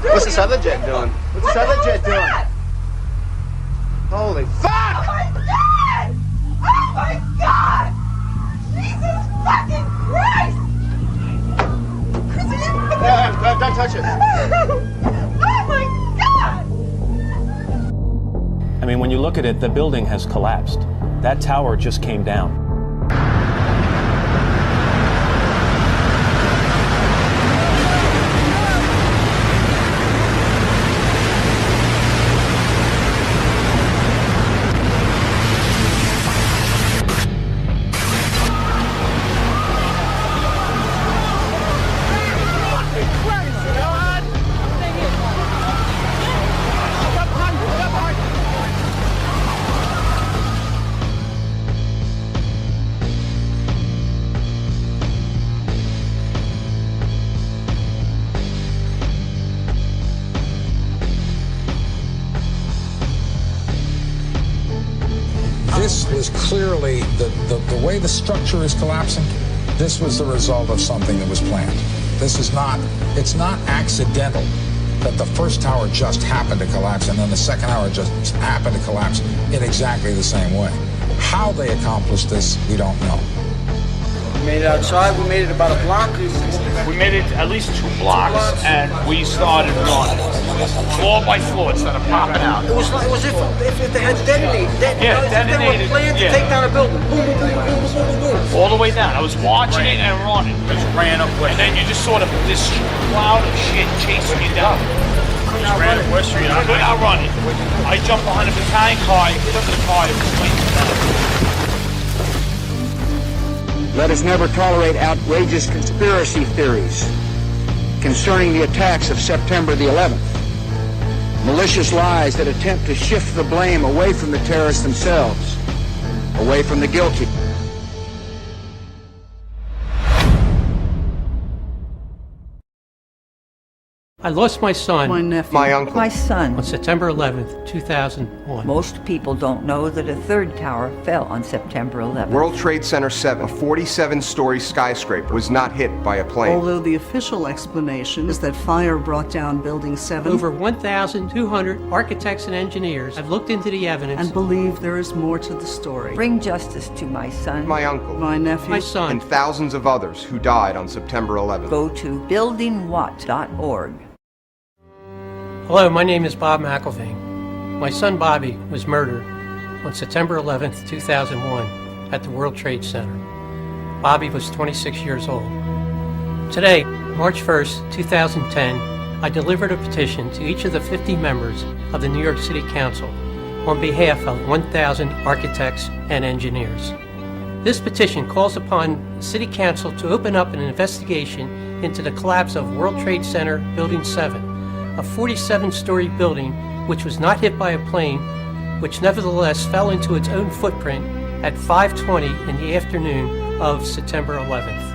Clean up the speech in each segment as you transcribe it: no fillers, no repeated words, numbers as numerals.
What's this other jet doing? What's this other jet doing? Holy fuck! Oh my God! Oh my God! Jesus fucking Christ! Don't touch it. Oh my God! I mean, when you look at it, the building has collapsed. That tower just came down. This is clearly, the way the structure is collapsing, this was the result of something that was planned. This is not, it's not accidental that the first tower just happened to collapse and then the second tower just happened to collapse in exactly the same way. How they accomplished this, we don't know. We made it outside, we made it about a block. We made it at least 2 blocks, and we started running. Floor by floor, instead of popping out. It was if they had detonated. Yeah, They detonated. were planned to take down a building. Boom, boom, boom, boom, boom, boom, boom. All the way down. I was watching it and running. Just ran up, and then you just sort of this cloud of shit chasing you down. Just ran up West Street. I'm not running. I jumped behind a battalion car. I hit under the car. It was flaming down. Let us never tolerate outrageous conspiracy theories concerning the attacks of September the 11th. Malicious lies that attempt to shift the blame away from the terrorists themselves, away from the guilty. I lost my son, my nephew, My uncle. my son. on September 11th, 2001. Most people don't know that a third tower fell on September 11th. World Trade Center 7, a 47-story skyscraper, was not hit by a plane. Although the official explanation is that fire brought down Building 7. Over 1,200 architects and engineers have looked into the evidence And believe there is more to the story. Bring justice to my son. My uncle. My nephew. my son. And thousands of others who died on September 11th. Go to buildingwhat.org. Hello, my name is Bob McElvain. My son Bobby was murdered on September 11th, 2001 at the World Trade Center. Bobby was 26 years old. Today, March 1st, 2010, I delivered a petition to each of the 50 members of the New York City Council on behalf of 1,000 architects and engineers. This petition calls upon the City Council to open up an investigation into the collapse of World Trade Center Building 7, a 47-story building which was not hit by a plane, which nevertheless fell into its own footprint at 5:20 in the afternoon of September 11th.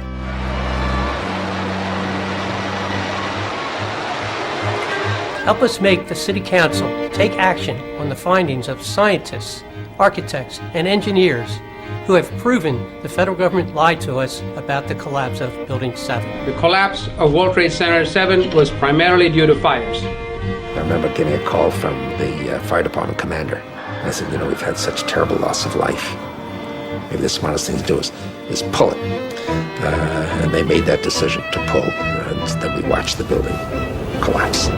Help us make the City Council take action on the findings of scientists, architects, and engineers who have proven the federal government lied to us about the collapse of Building 7. The collapse of World Trade Center 7 was primarily due to fires. I remember getting a call from the fire department commander. And I said, you know, we've had such terrible loss of life. Maybe the smartest thing to do is pull it. And they made that decision to pull. And then we watched the building collapse.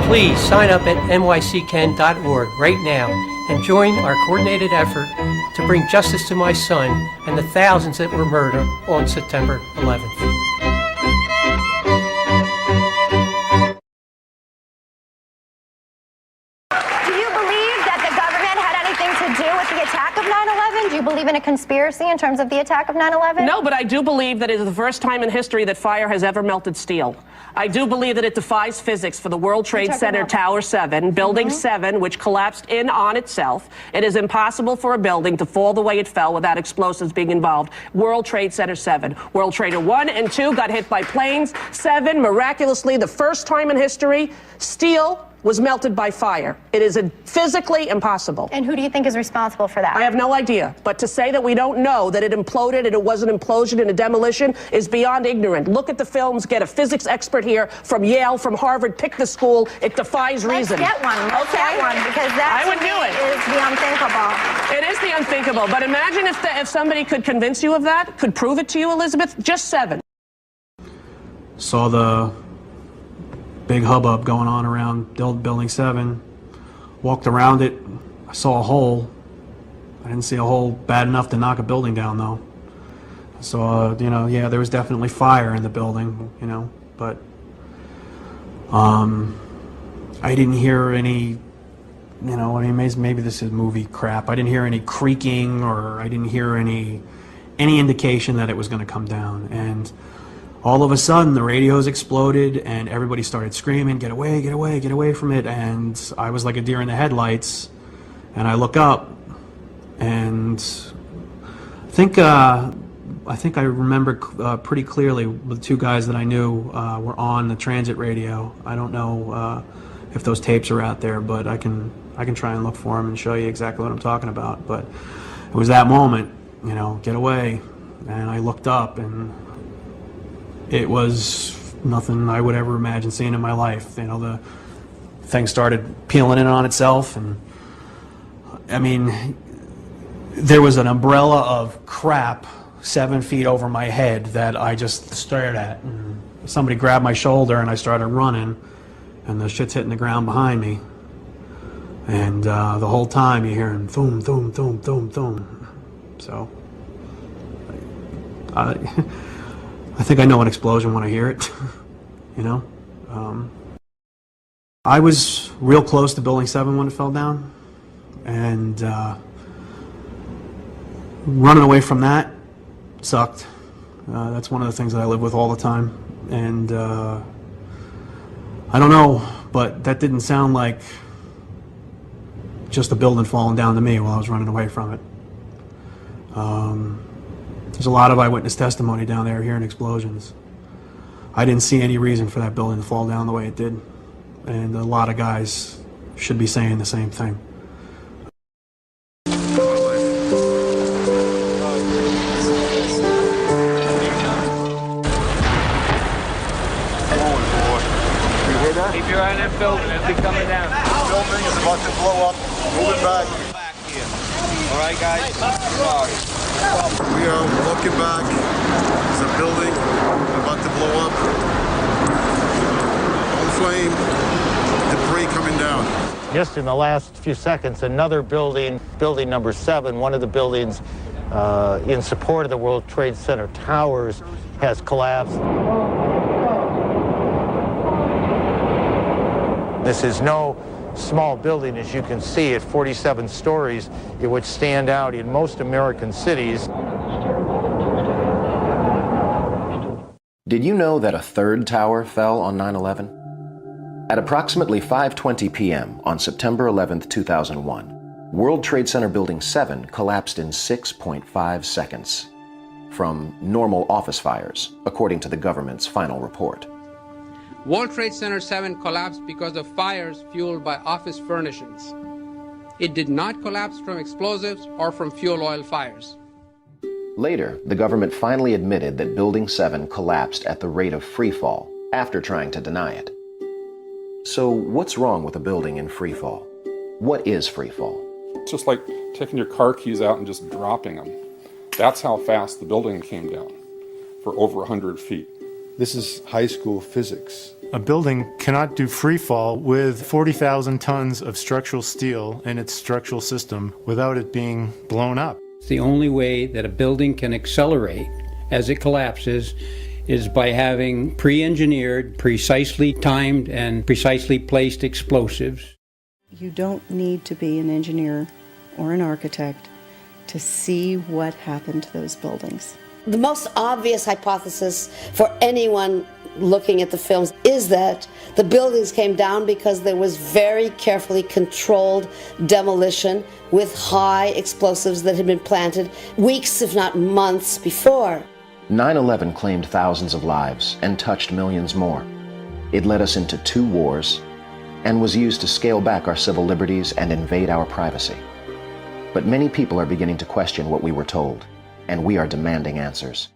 Please sign up at nyckhen.org right now and join our coordinated effort to bring justice to my son and the thousands that were murdered on September 11th. Do you believe that the government had anything to do with the attack of 9/11? Do you believe in a conspiracy in terms of the attack of 9/11? No, but I do believe that it is the first time in history that fire has ever melted steel. I do believe that it defies physics for the World Trade Center Tower 7, Building 7, which collapsed in on itself. It is impossible for a building to fall the way it fell without explosives being involved. World Trade Center 7. World Trader 1 and 2 got hit by planes. 7, miraculously, the first time in history, steel was melted by fire. It is physically impossible. And who do you think is responsible for that? I have no idea. But to say that we don't know that it imploded and it was an implosion and a demolition is beyond ignorant. Look at the films, get a physics expert here from Yale, from Harvard, pick the school. It defies reason. Let's get one. Let's get one, because that I would do it. Is the unthinkable. It is the unthinkable. But imagine if somebody could convince you of that, could prove it to you, Elizabeth. Just 7. Saw the big hubbub going on around building 7. Walked around it. I saw a hole. I didn't see a hole bad enough to knock a building down, though. So, you know, yeah, there was definitely fire in the building, you know, but I didn't hear any, you know, I mean, maybe this is movie crap. I didn't hear any creaking, or I didn't hear any indication that it was going to come down. And all of a sudden, the radios exploded, and everybody started screaming, "Get away, get away, get away from it!" And I was like a deer in the headlights, and I look up, and I think I remember pretty clearly the 2 guys that I knew were on the transit radio. I don't know if those tapes are out there, but I can try and look for them and show you exactly what I'm talking about. But it was that moment, you know, get away, and I looked up, and it was nothing I would ever imagine seeing in my life. You know, the thing started peeling in on itself, and I mean, there was an umbrella of crap 7 feet over my head that I just stared at. And somebody grabbed my shoulder, and I started running, and the shit's hitting the ground behind me. And the whole time you're hearing thum, thum, thum, thum, thum. So I think I know an explosion when I hear it, you know. I was real close to Building 7 when it fell down, and running away from that sucked. That's one of the things that I live with all the time, and I don't know, but that didn't sound like just a building falling down to me while I was running away from it. There's a lot of eyewitness testimony down there hearing explosions. I didn't see any reason for that building to fall down the way it did, and a lot of guys should be saying the same thing. Keep your eye on that building. It'll be coming down. The building is about to blow up. Moving back. All right, guys. Sorry. We are looking back. There's a building about to blow up. On flame. Debris coming down. Just in the last few seconds, another building, building number 7, one of the buildings in support of the World Trade Center towers, has collapsed. This is no small building, as you can see, at 47 stories. It would stand out in most American cities. Did you know that a 3rd tower fell on 9/11? At approximately 5:20 p.m. on September 11, 2001, World Trade Center Building 7 collapsed in 6.5 seconds from normal office fires, according to the government's final report. World Trade Center 7 collapsed because of fires fueled by office furnishings. It did not collapse from explosives or from fuel oil fires. Later, the government finally admitted that Building 7 collapsed at the rate of free fall, after trying to deny it. So what's wrong with a building in free fall? What is free fall? It's just like taking your car keys out and just dropping them. That's how fast the building came down, for over 100 feet. This is high school physics. A building cannot do free fall with 40,000 tons of structural steel in its structural system without it being blown up. The only way that a building can accelerate as it collapses is by having pre-engineered, precisely timed, and precisely placed explosives. You don't need to be an engineer or an architect to see what happened to those buildings. The most obvious hypothesis for anyone looking at the films is that the buildings came down because there was very carefully controlled demolition with high explosives that had been planted weeks, if not months, before. 9/11 claimed thousands of lives and touched millions more. It led us into 2 wars, and was used to scale back our civil liberties and invade our privacy. But many people are beginning to question what we were told, and we are demanding answers.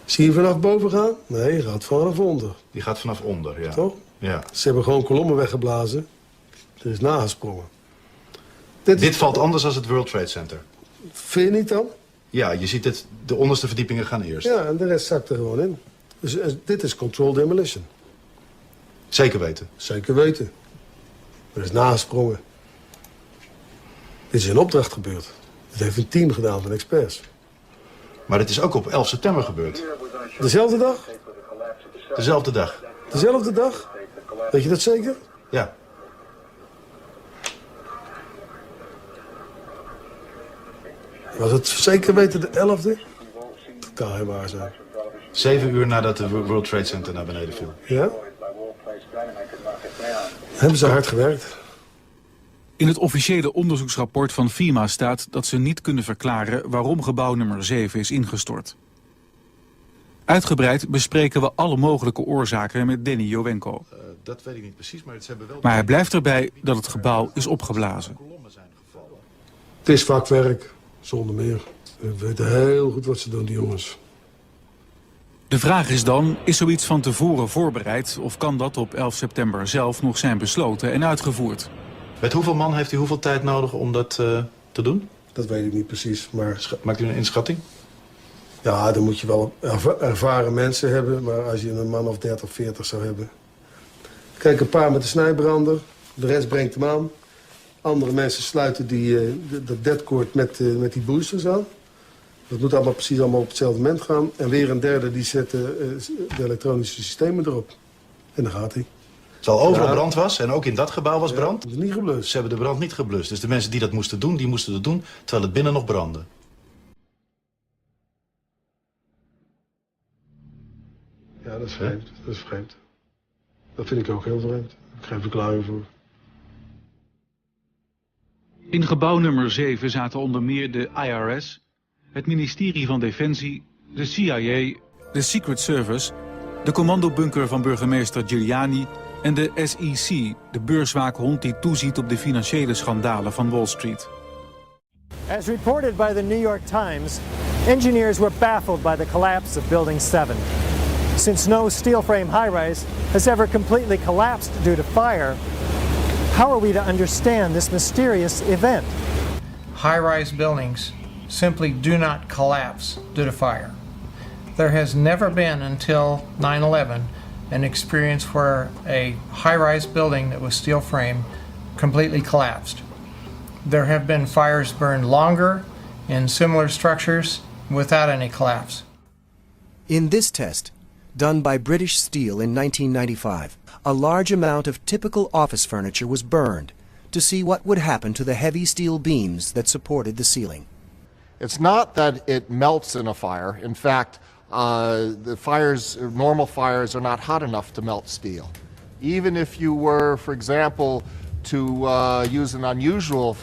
Zie je vanaf boven gaan? Nee, je gaat vanaf onder. Die gaat vanaf onder, ja. Toch? Ja. Ze hebben gewoon kolommen weggeblazen. Er is nagesprongen. Dit valt anders dan het World Trade Center. Vind je niet dan? Ja, je ziet het, de onderste verdiepingen gaan eerst. Ja, en de rest zakt er gewoon in. Dus dit is controlled demolition. Zeker weten? Zeker weten. Er is nagesprongen. Dit is in opdracht gebeurd. Dit heeft een team gedaan van experts. Maar dit is ook op 11 september gebeurd. Dezelfde dag? Dezelfde dag. Dezelfde dag? Weet je dat zeker? Ja. Was het zeker weten de 11e? Dat kan geen waar zijn. 7 uur nadat de World Trade Center naar beneden viel. Ja? Hebben ze hard gewerkt. In het officiële onderzoeksrapport van FEMA staat dat ze niet kunnen verklaren waarom gebouw nummer 7 is ingestort. Uitgebreid bespreken we alle mogelijke oorzaken met 𝐂𝐤𝐤𝐿. Dat weet ik niet precies, maar ze hebben wel... Maar hij blijft erbij dat het gebouw is opgeblazen. Het is vakwerk, zonder meer. We weten heel goed wat ze doen, die jongens. De vraag is dan, is zoiets van tevoren voorbereid of kan dat op 11 september zelf nog zijn besloten en uitgevoerd? Met hoeveel man heeft u hoeveel tijd nodig om dat te doen? Dat weet ik niet precies, maar... Maakt u een inschatting? Ja, dan moet je wel ervaren mensen hebben, maar als je een man of 30, 40 zou hebben... Kijk, een paar met de snijbrander, de rest brengt hem aan. Andere mensen sluiten dat deadcord met die boosters aan. Dat moet allemaal precies op hetzelfde moment gaan. En weer een derde die zet de elektronische systemen erop. En dan gaat hij. Terwijl overal brand was en ook in dat gebouw was brand? Dat is niet geblust. Ze hebben de brand niet geblust. Dus de mensen die dat moesten doen, die moesten het doen terwijl het binnen nog brandde. Ja, dat is vreemd. Dat is vreemd. Dat vind ik ook heel vreemd. Daar heb ik geen verklaring voor. In gebouw nummer 7 zaten onder meer de IRS, het ministerie van Defensie, de CIA, de Secret Service, de commandobunker van burgemeester Giuliani en de SEC, de beurswaakhond die toeziet op de financiële schandalen van Wall Street. As reported by the New York Times, engineers were baffled by the collapse of Building 7. Since no steel frame high-rise has ever completely collapsed due to fire, how are we to understand this mysterious event? High-rise buildings simply do not collapse due to fire. There has never been until 9/11 an experience where a high-rise building that was steel frame completely collapsed. There have been fires burned longer in similar structures without any collapse. In this test, done by British Steel in 1995, a large amount of typical office furniture was burned to see what would happen to the heavy steel beams that supported the ceiling. It's not that it melts in a fire. In fact, the fires, normal fires, are not hot enough to melt steel. Even if you were, for example, to use an unusual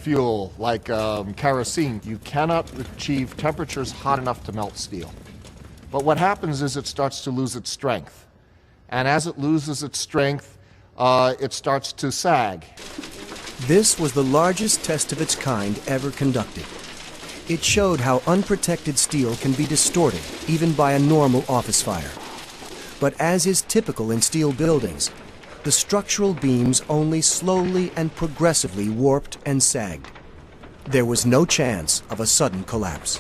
fuel like kerosene, you cannot achieve temperatures hot enough to melt steel. But what happens is it starts to lose its strength. And as it loses its strength, it starts to sag. This was the largest test of its kind ever conducted. It showed how unprotected steel can be distorted, even by a normal office fire. But as is typical in steel buildings, the structural beams only slowly and progressively warped and sagged. There was no chance of a sudden collapse.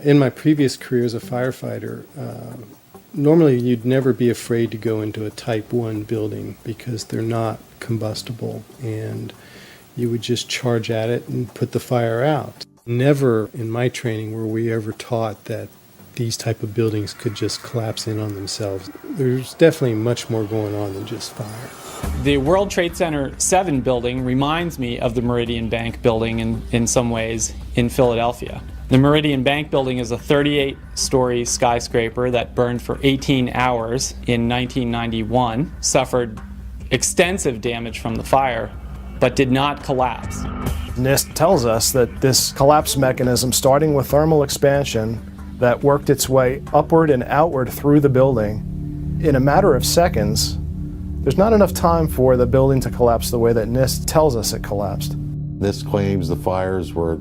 In my previous career as a firefighter, normally you'd never be afraid to go into a Type 1 building because they're not combustible, and you would just charge at it and put the fire out. Never in my training were we ever taught that these type of buildings could just collapse in on themselves. There's definitely much more going on than just fire. The World Trade Center 7 building reminds me of the Meridian Bank building in some ways in Philadelphia. The Meridian Bank building is a 38-story skyscraper that burned for 18 hours in 1991, suffered extensive damage from the fire, but did not collapse. NIST tells us that this collapse mechanism, starting with thermal expansion, that worked its way upward and outward through the building, in a matter of seconds, there's not enough time for the building to collapse the way that NIST tells us it collapsed. NIST claims the fires were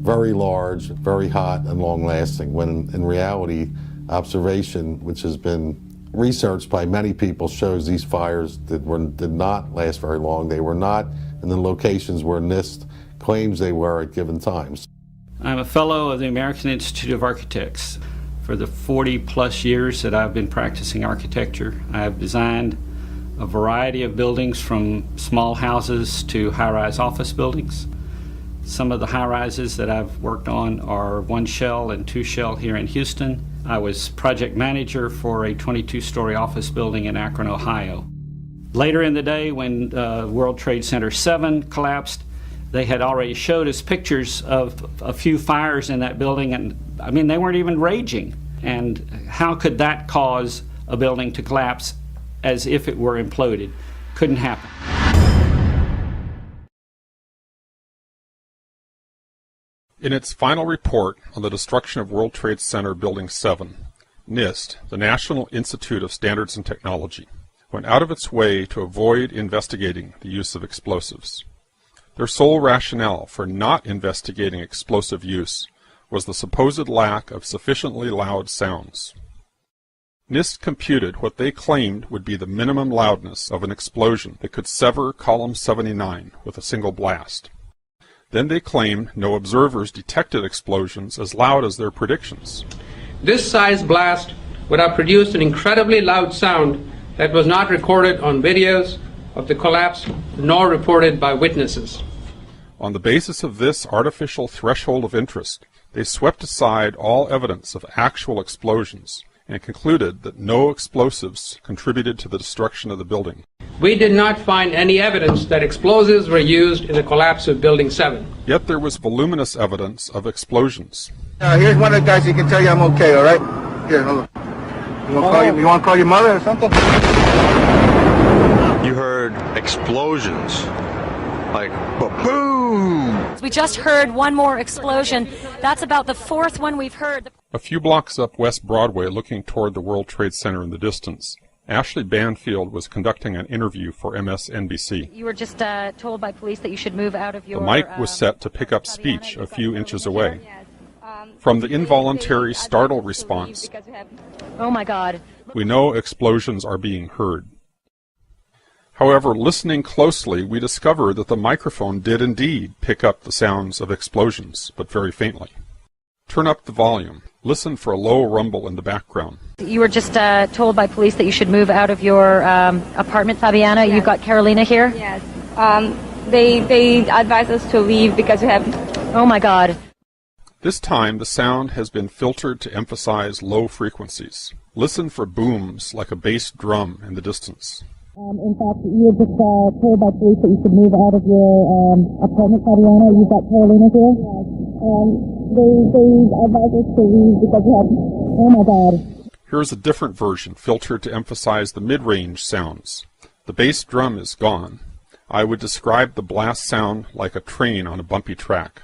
very large, very hot, and long-lasting, when in reality, observation, which has been researched by many people, shows these fires did not last very long. They were not in the locations where NIST claims they were at given times. I'm a fellow of the American Institute of Architects. For the 40-plus years that I've been practicing architecture, I have designed a variety of buildings from small houses to high-rise office buildings. Some of the high-rises that I've worked on are 1 shell and 2 shell here in Houston. I was project manager for a 22-story office building in Akron, Ohio. Later in the day, when World Trade Center 7 collapsed, they had already showed us pictures of a few fires in that building, and I mean, they weren't even raging. And how could that cause a building to collapse as if it were imploded? Couldn't happen. In its final report on the destruction of World Trade Center Building 7, NIST, the National Institute of Standards and Technology, went out of its way to avoid investigating the use of explosives. Their sole rationale for not investigating explosive use was the supposed lack of sufficiently loud sounds. NIST computed what they claimed would be the minimum loudness of an explosion that could sever Column 79 with a single blast. Then they claimed no observers detected explosions as loud as their predictions. This size blast would have produced an incredibly loud sound that was not recorded on videos of the collapse nor reported by witnesses. On the basis of this artificial threshold of interest, they swept aside all evidence of actual explosions and concluded that no explosives contributed to the destruction of the building. We did not find any evidence that explosives were used in the collapse of Building 7. Yet there was voluminous evidence of explosions. Here's one of the guys who can tell you I'm okay, all right? Here, hold on. You want to call your mother or something? You heard explosions, like boom! We just heard one more explosion. That's about the 4th one we've heard. A few blocks up West Broadway, looking toward the World Trade Center in the distance, Ashley Banfield was conducting an interview for MSNBC. You were just told by police that you should move out of your... The mic was set to pick up speech a few inches away. From the involuntary startle response, oh my God, we know explosions are being heard. However, listening closely, we discovered that the microphone did indeed pick up the sounds of explosions, but very faintly. Turn up the volume. Listen for a low rumble in the background. you were just told by police that you should move out of your apartment, Fabiana. Yes. You've got Carolina here? Yes. They advised us to leave because we have... Oh my God. This time the sound has been filtered to emphasize low frequencies. Listen for booms like a bass drum in the distance. In fact, you were just told by police that you should move out of your apartment, Fabiana. You've got Carolina here? Yes. They advised us to leave because we have... Oh my God. Here's a different version filtered to emphasize the mid-range sounds. The bass drum is gone. I would describe the blast sound like a train on a bumpy track.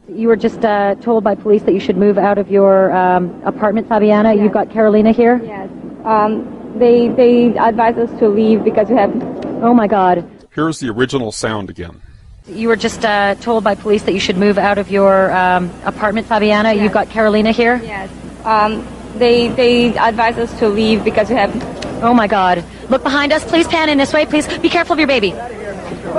You were just told by police that you should move out of your apartment, Fabiana. Yes. You've got Carolina here? Yes. They advised us to leave because we have... Oh my God. Here's the original sound again. You were just told by police that you should move out of your apartment, Fabiana. Yes. You've got Carolina here? Yes. They advised us to leave because we have... Oh my God. Look behind us. Please pan in this way. Please be careful of your baby.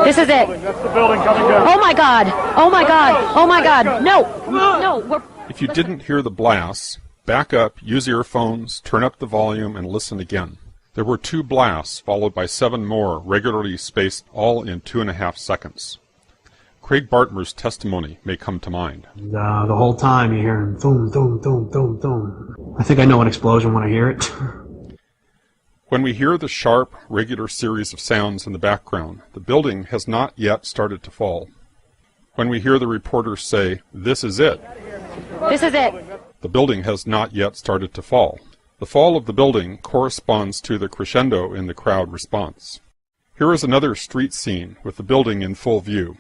This is it. That's the building coming down. Oh my God. Oh my God. Oh my God. No. No. If you didn't hear the blasts, back up, use earphones, turn up the volume, and listen again. There were 2 blasts, followed by 7 more, regularly spaced, all in 2.5 seconds. Craig Bartmer's testimony may come to mind. The whole time you hear boom, boom, boom, boom, boom. I think I know an explosion when I hear it. When we hear the sharp, regular series of sounds in the background, the building has not yet started to fall. When we hear the reporters say, "This is it," This is it. The building has not yet started to fall. The fall of the building corresponds to the crescendo in the crowd response. Here is another street scene with the building in full view.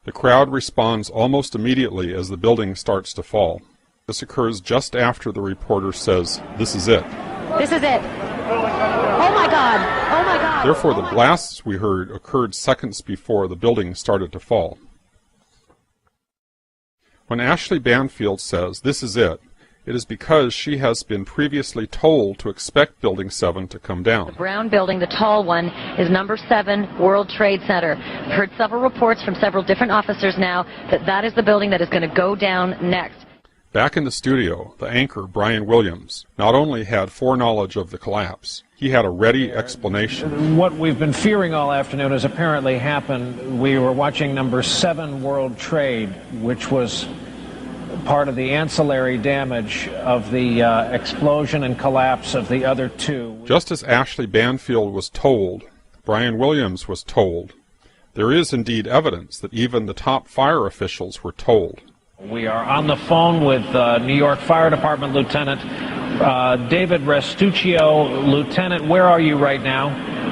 The crowd responds almost immediately as the building starts to fall. This occurs just after the reporter says, "This is it." This is it. Oh my God. Oh my God. Therefore, the blasts we heard occurred seconds before the building started to fall. When Ashley Banfield says, "This is it," it is because she has been previously told to expect Building 7 to come down. The brown building, the tall one, is number 7 World Trade Center. I've heard several reports from several different officers now that that is the building that is going to go down next. Back in the studio, the anchor, Brian Williams, not only had foreknowledge of the collapse, he had a ready explanation. What we've been fearing all afternoon has apparently happened. We were watching number 7 World Trade, which was part of the ancillary damage of the explosion and collapse of the other two. Just as Ashley Banfield was told, Brian Williams was told. There is indeed evidence that even the top fire officials were told. We are on the phone with New York Fire Department Lieutenant David Restuccio. Lieutenant, where are you right now?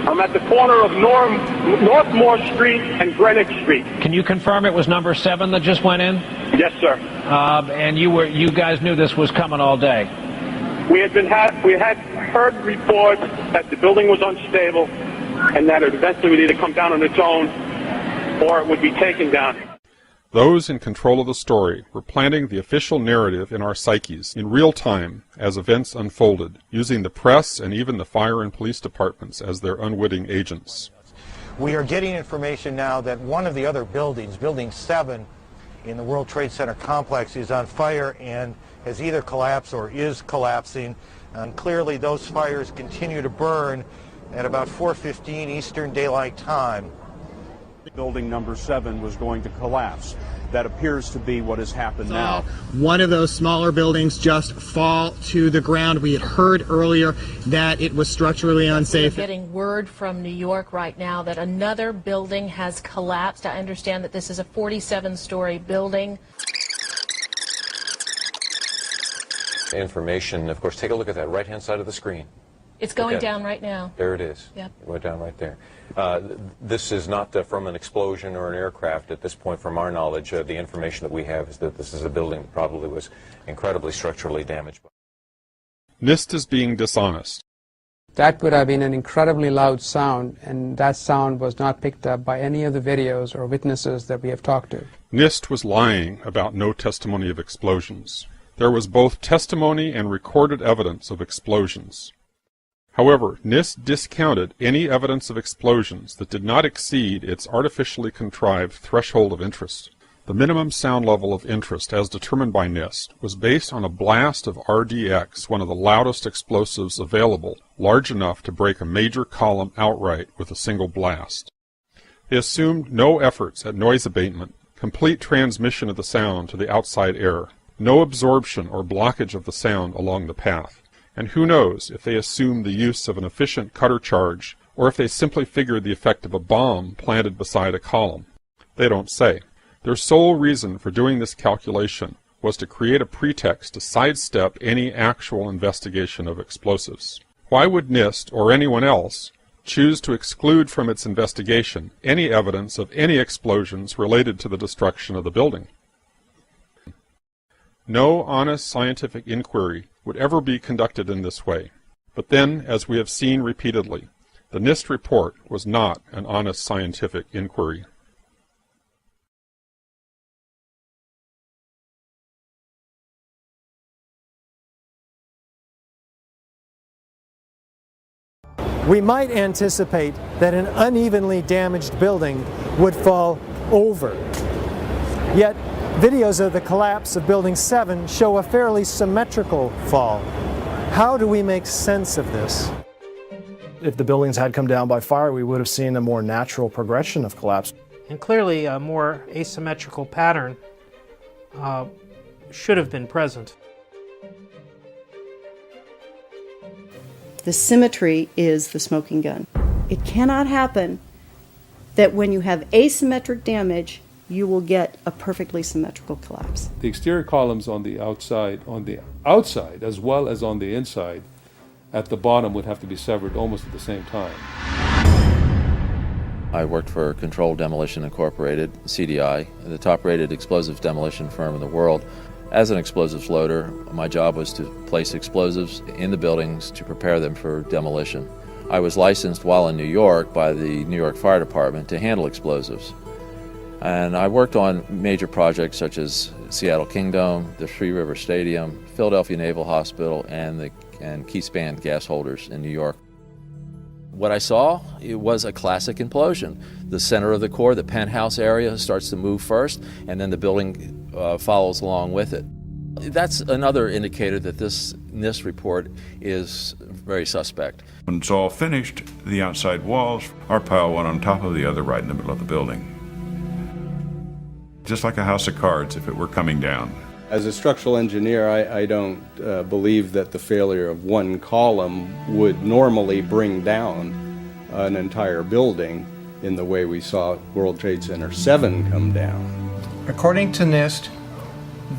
I'm at the corner of Northmore Street and Greenwich Street. Can you confirm it was number 7 that just went in? Yes, sir. And you guys knew this was coming all day? We had heard reports that the building was unstable and that it eventually would either come down on its own or it would be taken down. Those in control of the story were planting the official narrative in our psyches in real time as events unfolded, using the press and even the fire and police departments as their unwitting agents. We are getting information now that one of the other buildings, Building 7 in the World Trade Center complex, is on fire and has either collapsed or is collapsing. And clearly those fires continue to burn at about 4:15 Eastern Daylight Time. Building number 7 was going to collapse. That appears to be what has happened now. One of those smaller buildings just fall to the ground. We had heard earlier that it was structurally unsafe. We're getting word from New York right now that another building has collapsed. I understand that this is a 47-story building. Information, of course, take a look at that right-hand side of the screen. It's going down right now. There it is. Yep. It went down right there. This is not from an explosion or an aircraft at this point. From our knowledge, the information that we have is that this is a building that probably was incredibly structurally damaged. NIST is being dishonest. That would have been an incredibly loud sound, and that sound was not picked up by any of the videos or witnesses that we have talked to. NIST was lying about no testimony of explosions. There was both testimony and recorded evidence of explosions. However, NIST discounted any evidence of explosions that did not exceed its artificially contrived threshold of interest. The minimum sound level of interest, as determined by NIST, was based on a blast of RDX, one of the loudest explosives available, large enough to break a major column outright with a single blast. They assumed no efforts at noise abatement, complete transmission of the sound to the outside air, no absorption or blockage of the sound along the path. And who knows if they assumed the use of an efficient cutter charge, or if they simply figured the effect of a bomb planted beside a column. They don't say. Their sole reason for doing this calculation was to create a pretext to sidestep any actual investigation of explosives. Why would NIST, or anyone else, choose to exclude from its investigation any evidence of any explosions related to the destruction of the building? No honest scientific inquiry would ever be conducted in this way. But then, as we have seen repeatedly, the NIST report was not an honest scientific inquiry. We might anticipate that an unevenly damaged building would fall over. Yet, videos of the collapse of Building 7 show a fairly symmetrical fall. How do we make sense of this? If the buildings had come down by fire, we would have seen a more natural progression of collapse. And clearly a more asymmetrical pattern should have been present. The symmetry is the smoking gun. It cannot happen that when you have asymmetric damage, you will get a perfectly symmetrical collapse. The exterior columns on the outside as well as on the inside at the bottom would have to be severed almost at the same time. I worked for Controlled Demolition Incorporated, CDI, the top-rated explosives demolition firm in the world. As an explosives loader, my job was to place explosives in the buildings to prepare them for demolition. I was licensed while in New York by the New York Fire Department to handle explosives. And I worked on major projects such as Seattle Kingdom, the Three River Stadium, Philadelphia Naval Hospital, and 𝐾𝐳𝐿 gas holders in New York. What I saw, it was a classic implosion. The center of the core, the penthouse area, starts to move first, and then the building follows along with it. That's another indicator that this NIST report is very suspect. When it's all finished, the outside walls are piled one on top of the other right in the middle of the building. Just like a house of cards if it were coming down. As a structural engineer, I don't believe that the failure of one column would normally bring down an entire building in the way we saw World Trade Center 7 come down. According to NIST,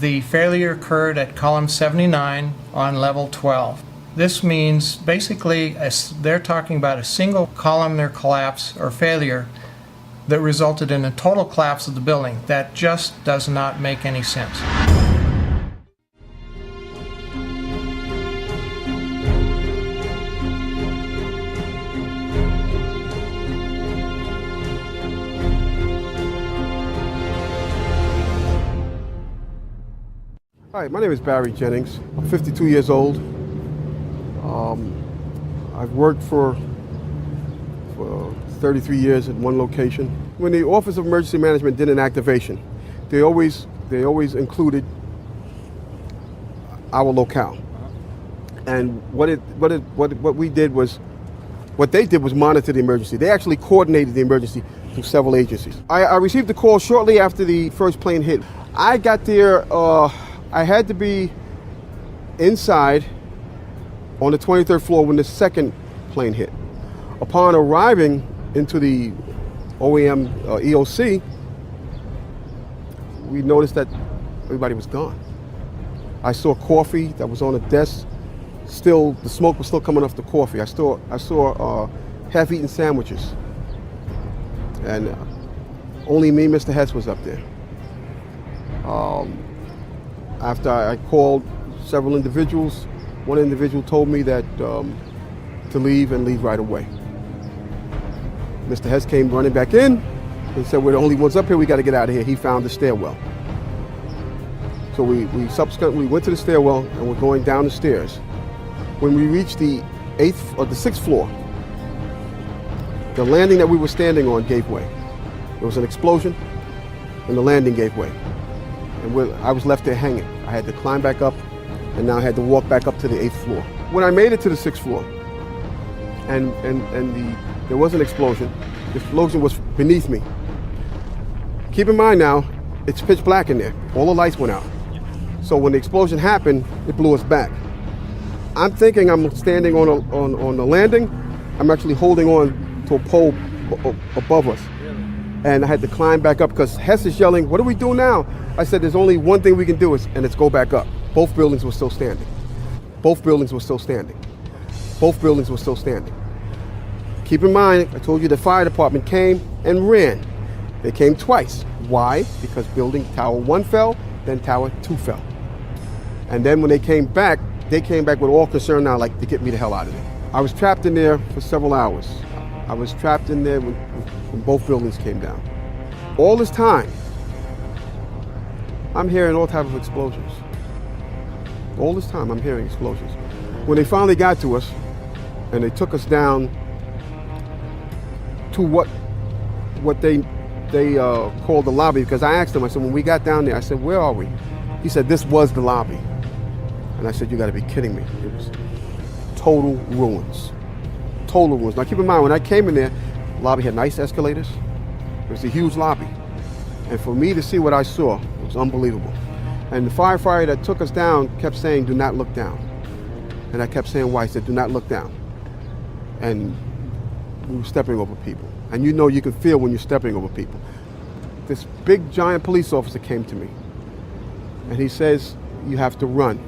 the failure occurred at column 79 on level 12. This means basically they're talking about a single columnar collapse or failure that resulted in a total collapse of the building. That just does not make any sense. Hi, my name is Barry Jennings. I'm 52 years old. I've worked for 33 years at one location. When the Office of Emergency Management did an activation, they always included our locale. And what they did was monitor the emergency. They actually coordinated the emergency through several agencies. I received the call shortly after the first plane hit. I got there. I had to be inside on the 23rd floor when the second plane hit. Upon arriving into the OEM EOC, we noticed that everybody was gone. I saw coffee that was on a desk. Still, the smoke was still coming off the coffee. I saw half-eaten sandwiches. And only me, Mr. Hess, was up there. After I called several individuals, one individual told me that to leave and leave right away. Mr. Hess came running back in and said, "We're the only ones up here, we got to get out of here." He found the stairwell. So we subsequently went to the stairwell and we're going down the stairs. When we reached the 6th floor, the landing that we were standing on gave way. There was an explosion and the landing gave way. And I was left there hanging. I had to climb back up, and now I had to walk back up to the 8th floor. When I made it to the 6th floor, and there was an explosion. The explosion was beneath me. Keep in mind now, it's pitch black in there. All the lights went out. So when the explosion happened, it blew us back. I'm thinking I'm standing on the landing. I'm actually holding on to a pole above us. And I had to climb back up because Hess is yelling, "What do we do now?" I said, "There's only one thing we can do, and it's go back up." Both buildings were still standing. Both buildings were still standing. Both buildings were still standing. Keep in mind, I told you the fire department came and ran. They came twice. Why? Because building Tower 1 fell, then Tower 2 fell. And then when they came back with all concern now, like, to get me the hell out of there. I was trapped in there for several hours. I was trapped in there when both buildings came down. All this time, I'm hearing all types of explosions. All this time, I'm hearing explosions. When they finally got to us, and they took us down to what they called the lobby, because I asked them, I said, when we got down there, I said, "Where are we?" He said, "This was the lobby." And I said, "You gotta be kidding me." It was total ruins. Total ruins. Now keep in mind, when I came in there, the lobby had nice escalators. It was a huge lobby. And for me to see what I saw, it was unbelievable. And the firefighter that took us down kept saying, "Do not look down." And I kept saying, "Why?" He said, "Do not look down." And we were stepping over people. And you know, you can feel when you're stepping over people. this big giant police officer came to me and he says, "You have to run."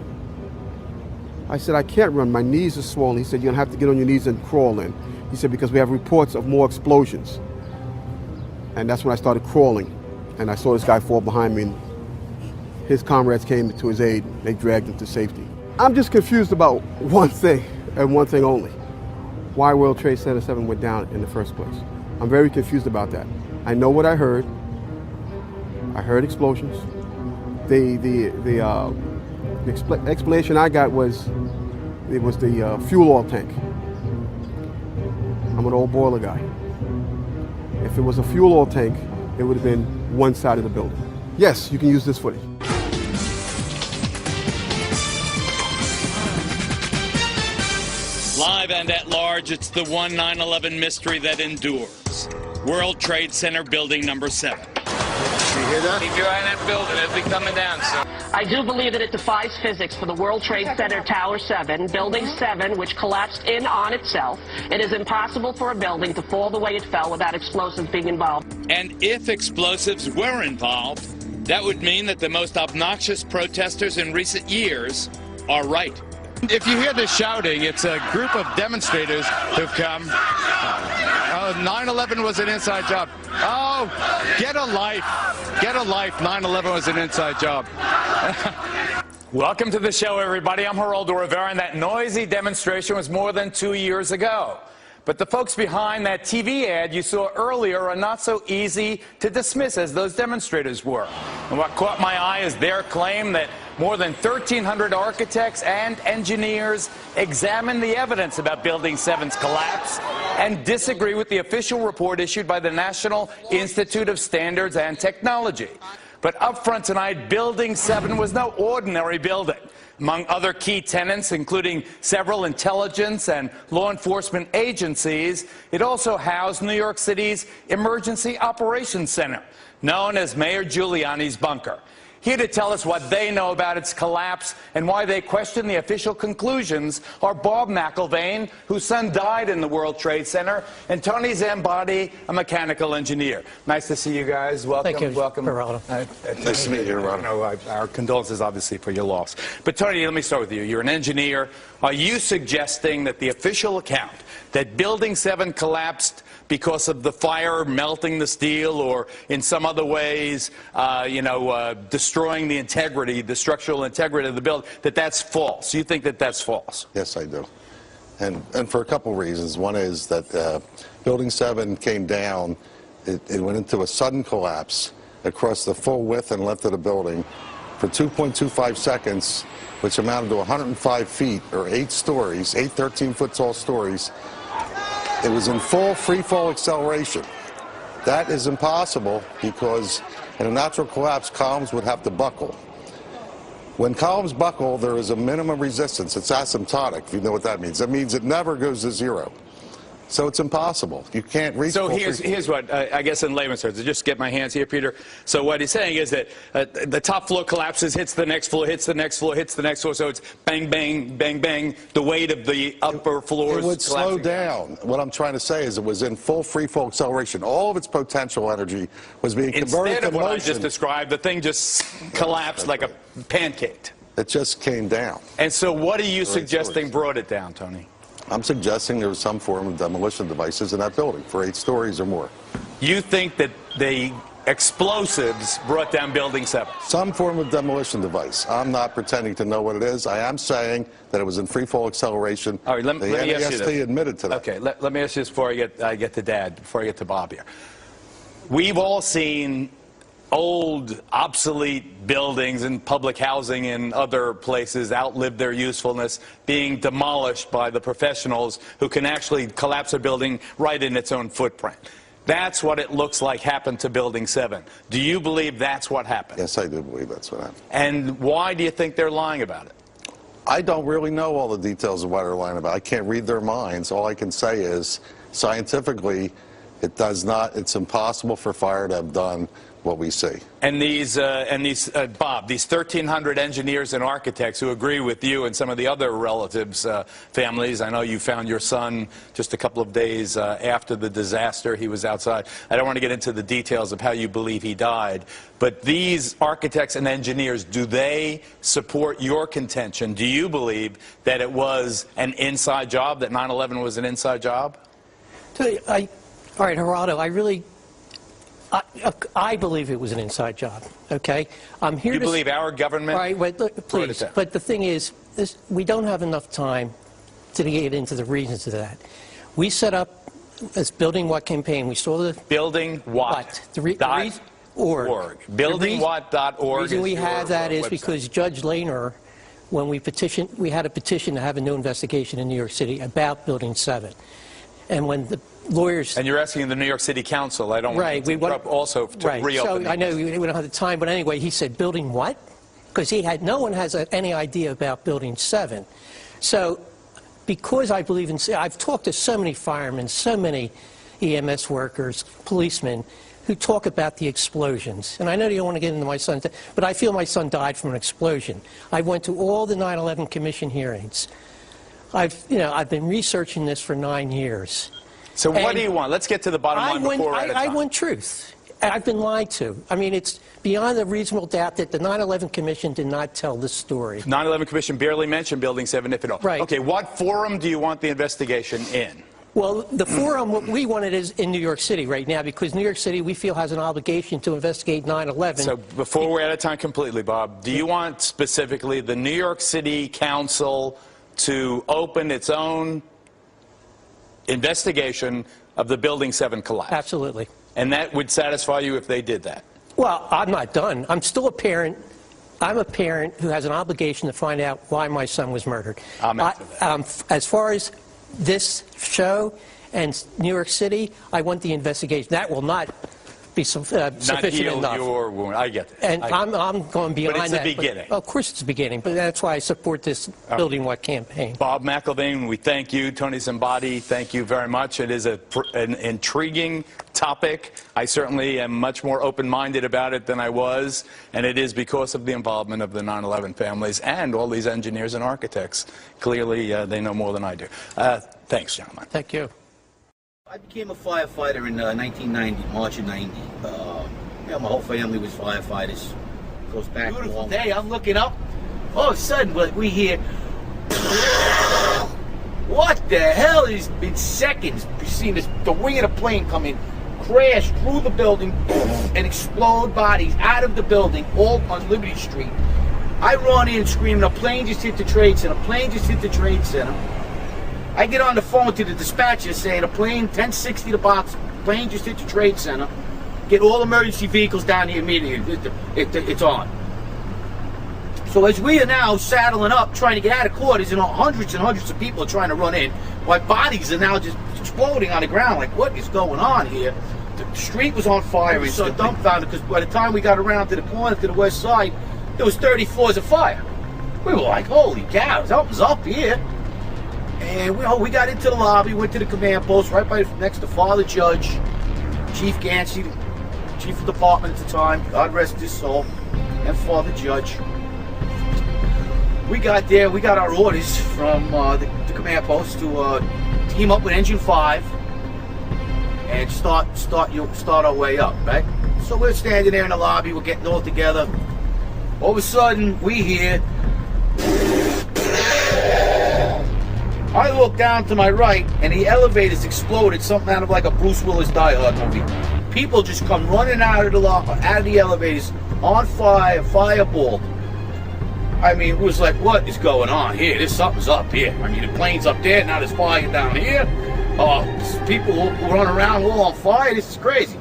I said, "I can't run, my knees are swollen." He said, "You're gonna have to get on your knees and crawl in." He said, "Because we have reports of more explosions." And that's when I started crawling and I saw this guy fall behind me and his comrades came to his aid. They dragged him to safety. I'm just confused about one thing and one thing only. Why World Trade Center 7 went down in the first place. I'm very confused about that. I know what I heard. I heard explosions. The explanation I got was it was the fuel oil tank. I'm an old boiler guy. If it was a fuel oil tank, it would have been one side of the building. Yes, you can use this footage. Live and at large, it's the one 9/11 mystery that endures. World Trade Center building number 7. You hear that? Keep your eye on that building. It'll be coming down soon. I do believe that it defies physics for the World Trade Center Tower 7, Building 7, which collapsed in on itself. It is impossible for a building to fall the way it fell without explosives being involved. And if explosives were involved, that would mean that the most obnoxious protesters in recent years are right. If you hear this shouting, it's a group of demonstrators who've come. 9/11 was an inside job. Oh, get a life. Get a life. 9/11 was an inside job. Welcome to the show, everybody. I'm Geraldo Rivera, and that noisy demonstration was more than 2 years ago. But the folks behind that TV ad you saw earlier are not so easy to dismiss as those demonstrators were. And what caught my eye is their claim that more than 1,300 architects and engineers examined the evidence about Building 7's collapse and disagree with the official report issued by the National Institute of Standards and Technology. But up front tonight, Building 7 was no ordinary building. Among other key tenants, including several intelligence and law enforcement agencies, it also housed New York City's Emergency Operations Center, known as Mayor Giuliani's bunker. Here to tell us what they know about its collapse and why they question the official conclusions are Bob McIlvaine, whose son died in the World Trade Center, and Tony Zambati, a mechanical engineer. Nice to see you guys. Welcome. Thank you, welcome. Geraldo. Nice to meet you, Geraldo. Our condolences, obviously, for your loss. But Tony, let me start with you. You're an engineer. Are you suggesting that the official account that Building 7 collapsed because of the fire melting the steel or in some other ways, destroying the integrity, the structural integrity of the building, that's false? You think that that's false? Yes, I do. And for a couple reasons. One is that Building 7 came down, it went into a sudden collapse across the full width and length of the building for 2.25 seconds, which amounted to 105 feet, or 8 stories, 8 13-foot tall stories. It was in full free-fall acceleration. That is impossible because in a natural collapse, columns would have to buckle. When columns buckle, there is a minimum resistance. It's asymptotic, if you know what that means. That means it never goes to zero. So it's impossible. You can't reach. So here's what, I guess in layman's terms, to just get my hands here, Peter. So what he's saying is that the top floor collapses, hits the next floor, hits the next floor, hits the next floor. So it's bang, bang, bang, bang. The weight of the upper floors. It would slow down. What I'm trying to say is it was in full free-fall acceleration. All of its potential energy was being converted to motion. Instead of what I just described, the thing just collapsed like a pancake. It just came down. And so what are you suggesting brought it down, Tony? I'm suggesting there was some form of demolition devices in that building for 8 stories or more. You think that the explosives brought down Building 7? Some form of demolition device. I'm not pretending to know what it is. I am saying that it was in free-fall acceleration. All right, let me ask you this. Admitted to that. Okay, let me ask you this before I get to Dad, before I get to Bob here. We've all seen old, obsolete buildings and public housing in other places outlive their usefulness, being demolished by the professionals who can actually collapse a building right in its own footprint. That's what it looks like happened to Building 7. Do you believe that's what happened? Yes, I do believe that's what happened. And why do you think they're lying about it? I don't really know all the details of what they're lying about. I can't read their minds. All I can say is, scientifically, it's impossible for fire to have done what we see. And these, Bob, these 1,300 engineers and architects who agree with you and some of the other relatives' families. I know you found your son just a couple of days after the disaster. He was outside. I don't want to get into the details of how you believe he died, but these architects and engineers, do they support your contention? Do you believe that it was an inside job, that 9/11 was an inside job? All right, Geraldo, I believe it was an inside job, okay? I'm here you believe our government? All right, wait, look, please, but the thing is, we don't have enough time to get into the reasons of that. We set up this Building What campaign. We saw the... Building What? .org. BuildingWhat.org. The reason we have that is because Judge Lehner, when we petitioned, we had a petition to have a new investigation in New York City about Building 7. And when the lawyers... And you're asking the New York City Council. I don't want to interrupt also to reopen. So I know we don't have the time, but anyway, he said, building what? Because no one has any idea about Building 7. So because I believe in... I've talked to so many firemen, so many EMS workers, policemen, who talk about the explosions. And I know you don't want to get into my son's... But I feel my son died from an explosion. I went to all the 9/11 Commission hearings. I've been researching this for 9 years. So what do you want? Let's get to the bottom line before we're out of time. I want truth. I've been lied to. I mean, it's beyond a reasonable doubt that the 9/11 Commission did not tell this story. 9/11 Commission barely mentioned Building 7, if at all. Right. Okay, what forum do you want the investigation in? Well, the forum, what we want it is in New York City right now, because New York City, we feel, has an obligation to investigate 9/11. So before we're out of time completely, Bob, do you want specifically the New York City Council to open its own investigation of the Building 7 collapse? Absolutely. And that would satisfy you if they did that? Well, I'm not done. I'm still a parent. I'm a parent who has an obligation to find out why my son was murdered. As far as this show and New York City, I want the investigation. That will not be sufficient enough. Your wound. I get it. And I'm going beyond that. But it's the beginning. Of course it's the beginning, but that's why I support this Building What campaign. Bob McElvain, we thank you. Tony Zambati, thank you very much. It is an intriguing topic. I certainly am much more open-minded about it than I was, and it is because of the involvement of the 9/11 families and all these engineers and architects. Clearly, they know more than I do. Thanks, gentlemen. Thank you. I became a firefighter in 1990, March of 90. My whole family was firefighters. Goes back a long day. I'm looking up. All of a sudden, we hear, what the hell? It's been seconds. We've seen the wing of the plane come in, crash through the building, and explode bodies out of the building, all on Liberty Street. I run in screaming, a plane just hit the Trade Center. A plane just hit the Trade Center. I get on the phone to the dispatcher saying a plane, 1060 the box, plane just hit the Trade Center. Get all emergency vehicles down here immediately. It's on. So as we are now saddling up, trying to get out of quarters, and hundreds and hundreds of people are trying to run in, while bodies are now just exploding on the ground. Like, what is going on here? The street was on fire. We were so dumbfounded because by the time we got around to the corner, to the west side, there was 30 floors of fire. We were like, holy cow, something's up here. And we got into the lobby, went to the command post right next to Father Judge, Chief 𝐾𝐬𝐞𝐽, Chief of Department at the time, God rest his soul, and Father Judge. We got there, we got our orders from the command post to team up with Engine 5 and start our way up, right? So we're standing there in the lobby, we're getting all together. All of a sudden, we hear... I look down to my right, and the elevators exploded, something out of like a Bruce Willis Die Hard movie. People just come running out of the elevators, on fire, fireball. I mean, it was like, what is going on here? Something's up here. I mean, the plane's up there, now there's fire down here. People who run around all on fire, this is crazy.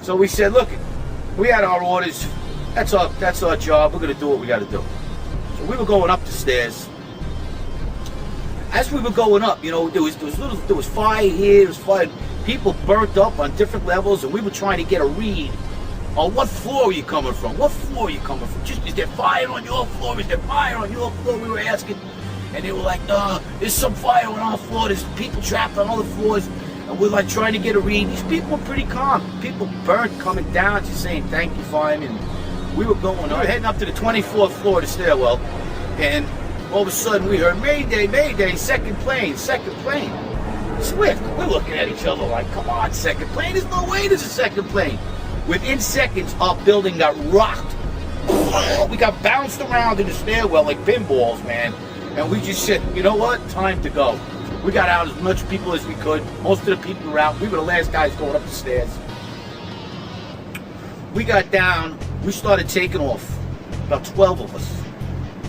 So we said, look, we had our orders. That's our job. We're going to do what we got to do. So we were going up the stairs. As we were going up, there was fire here, there was fire. People burnt up on different levels, and we were trying to get a read on what floor are you coming from? What floor are you coming from? Is there fire on your floor? Is there fire on your floor? We were asking, and they were like, no, there's some fire on our floor. There's people trapped on other floors. And we're like trying to get a read. These people were pretty calm. People burnt coming down, just saying thank you, fireman. We were heading up to the 24th floor of the stairwell, and all of a sudden we heard Mayday, Mayday, second plane, second plane. Swift, we're looking at each other like, come on, second plane, there's no way there's a second plane. Within seconds, our building got rocked. We got bounced around in the stairwell like pinballs, man. And we just said, you know what, time to go. We got out as much people as we could. Most of the people were out. We were the last guys going up the stairs. We got down, we started taking off, about 12 of us.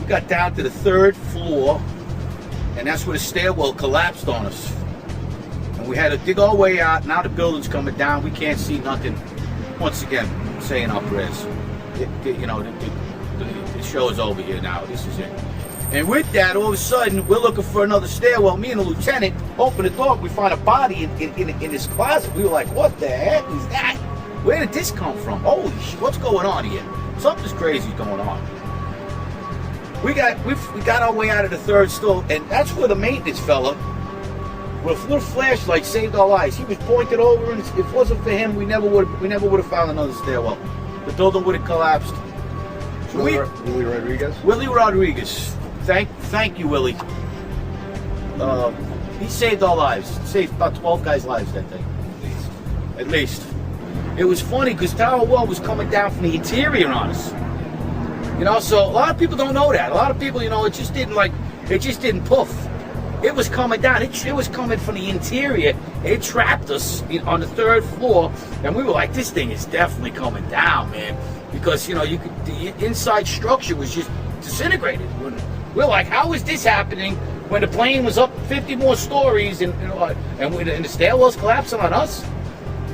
We got down to the 3rd floor, and that's where the stairwell collapsed on us. And we had to dig our way out. Now the building's coming down. We can't see nothing. Once again, saying our prayers. The show is over here now. This is it. And with that, all of a sudden, we're looking for another stairwell. Me and the lieutenant open the door. We find a body in this closet. We were like, what the heck is that? Where did this come from? Holy shit, what's going on here? Something's crazy going on. We got our way out of the 3rd store, and that's where the maintenance fella with a little flashlight saved our lives. He was pointed over, and if it wasn't for him, we never would have found another stairwell. The building would have collapsed. So Willie Rodriguez? Willie Rodriguez. Thank you, Willie. He saved our lives. He saved about 12 guys' lives that day. At least. It was funny because Tower Well was coming down from the interior on us. So a lot of people don't know that. A lot of people, it just didn't poof. It was coming down. It was coming from the interior. It trapped us on the 3rd floor, and we were like, this thing is definitely coming down, man. Because, the inside structure was just disintegrated. We're like, how is this happening when the plane was up 50 more stories and the stairwell's collapsing on us?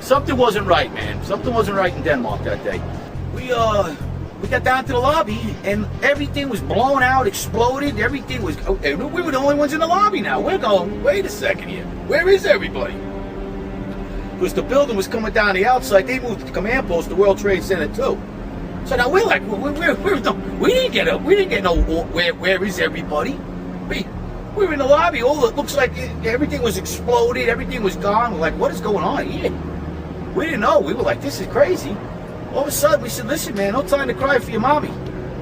Something wasn't right, man. Something wasn't right in Denmark that day. We got down to the lobby, and everything was blown out, exploded. Everything was... We were the only ones in the lobby now. We're going, wait a second here. Where is everybody? Because the building was coming down the outside. They moved the command post to World Trade Center, too. So now we're like, we didn't get no, where is everybody? We were in the lobby. It looks like everything was exploded. Everything was gone. We're like, what is going on here? We didn't know. We were like, this is crazy. All of a sudden, we said, listen, man, no time to cry for your mommy.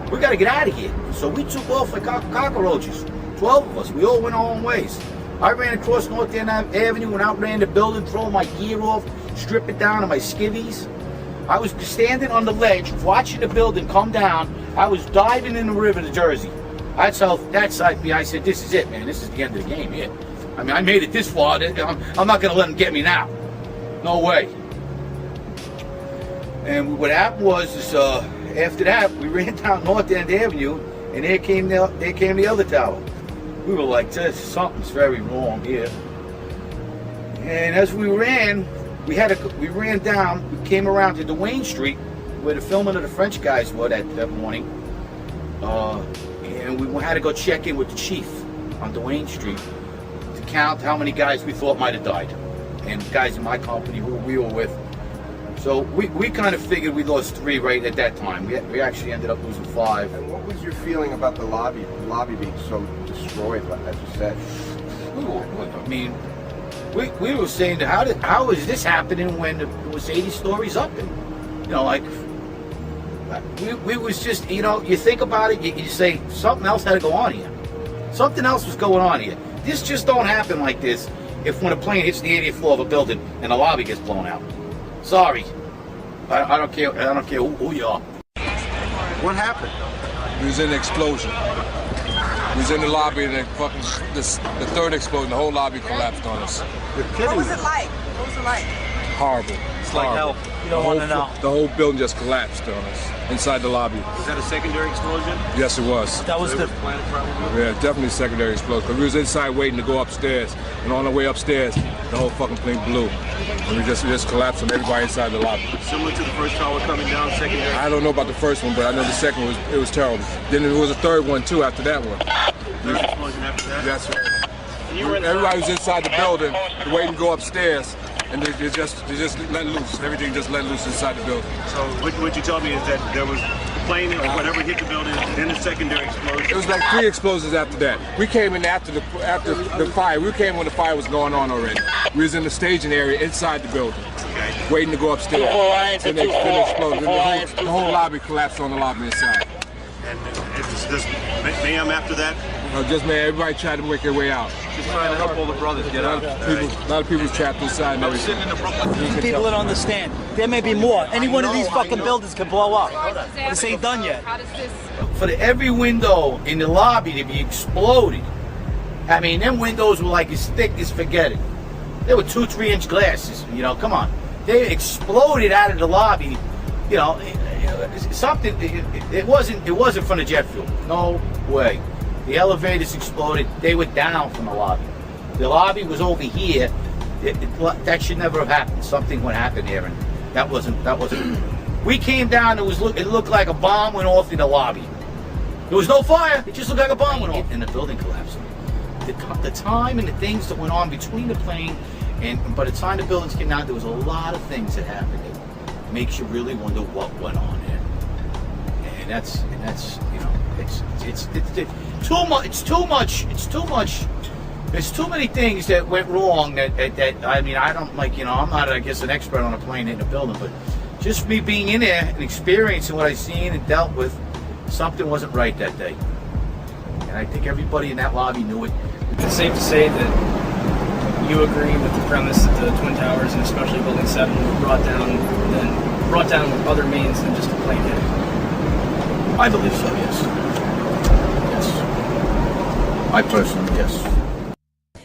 We got to get out of here. So we took off like cockroaches. 12 of us. We all went our own ways. I ran across North End Avenue, went out, ran the building, throwing my gear off, strip it down to my skivvies. I was standing on the ledge, watching the building come down. I was diving in the river to Jersey. That's how that side me. I said, this is it, man. This is the end of the game here. I mean, I made it this far. I'm not going to let them get me now. No way. And what happened was, after that, we ran down North End Avenue, and there came the other tower. We were like, something's very wrong here. And as we ran, we ran down. We came around to Duane Street, where the filming of the French guys were that morning. And we had to go check in with the chief on Duane Street to count how many guys we thought might have died, and guys in my company who we were with. So we kind of figured we lost 3 right at that time. We actually ended up losing 5. And what was your feeling about the lobby being so destroyed, as you said? I mean, we were saying, how is this happening when it was 80 stories up? And, like, we was just, you think about it, you say, something else had to go on here. Something else was going on here. This just don't happen like this when a plane hits the 80th floor of a building and the lobby gets blown out. Sorry. I don't care who you are. What happened? We was in an explosion. We was in the lobby and the 3rd explosion, the whole lobby collapsed on us. What was it like? Horrible. It's like hell. You don't want to know. The whole building just collapsed on us inside the lobby. Was that a secondary explosion? Yes, it was. That was the planet probably? Yeah, definitely secondary explosion. Because we was inside waiting to go upstairs, and on the way upstairs, the whole fucking plane blew. And we just collapsed on everybody inside the lobby. Similar to the first tower coming down, secondary? I don't know about the first one, but I know the second one was terrible. Then there was a 3rd one too after that one. Third explosion after that? That's right. Everybody was inside the building, waiting to go upstairs. And they just let loose. Everything just let loose inside the building. So what you told me is that there was plane or whatever hit the building, then the secondary explosion? It was like 3 explosions after that. We came in after the fire. We came when the fire was going on already. We was in the staging area inside the building, waiting to go upstairs. Then they exploded. The whole lobby collapsed on the lobby inside. And it's just mayhem after that? No, just man, everybody tried to make their way out. Just trying to help all the brothers get out. A lot of people trapped inside and everything. People don't understand. There may be more. Any one of these fucking buildings could blow up. This ain't done yet. For every window in the lobby to be exploded, I mean, them windows were like as thick as forget it. They were 2-3 inch glasses, you know, come on. They exploded out of the lobby, you know, something, it wasn't from the jet fuel, no way. The elevators exploded, they were down from the lobby. The lobby was over here, that should never have happened. Something would happen there, and that wasn't. We came down, it looked like a bomb went off in the lobby. There was no fire, it just looked like a bomb went off, and the building collapsed. The time and the things that went on between the plane and by the time the buildings came down, there was a lot of things that happened that makes you really wonder what went on there. And that's you know, it's too much. There's too many things that went wrong that I mean, I don't like, you know, I'm not, I guess, an expert on a plane hitting a building, but just me being in there and experiencing what I've seen and dealt with, something wasn't right that day. And I think everybody in that lobby knew it. It's safe to say that you agree with the premise that the Twin Towers, and especially Building 7, were brought down with other means than just a plane hit. I believe so, yes. Yes. I personally, yes.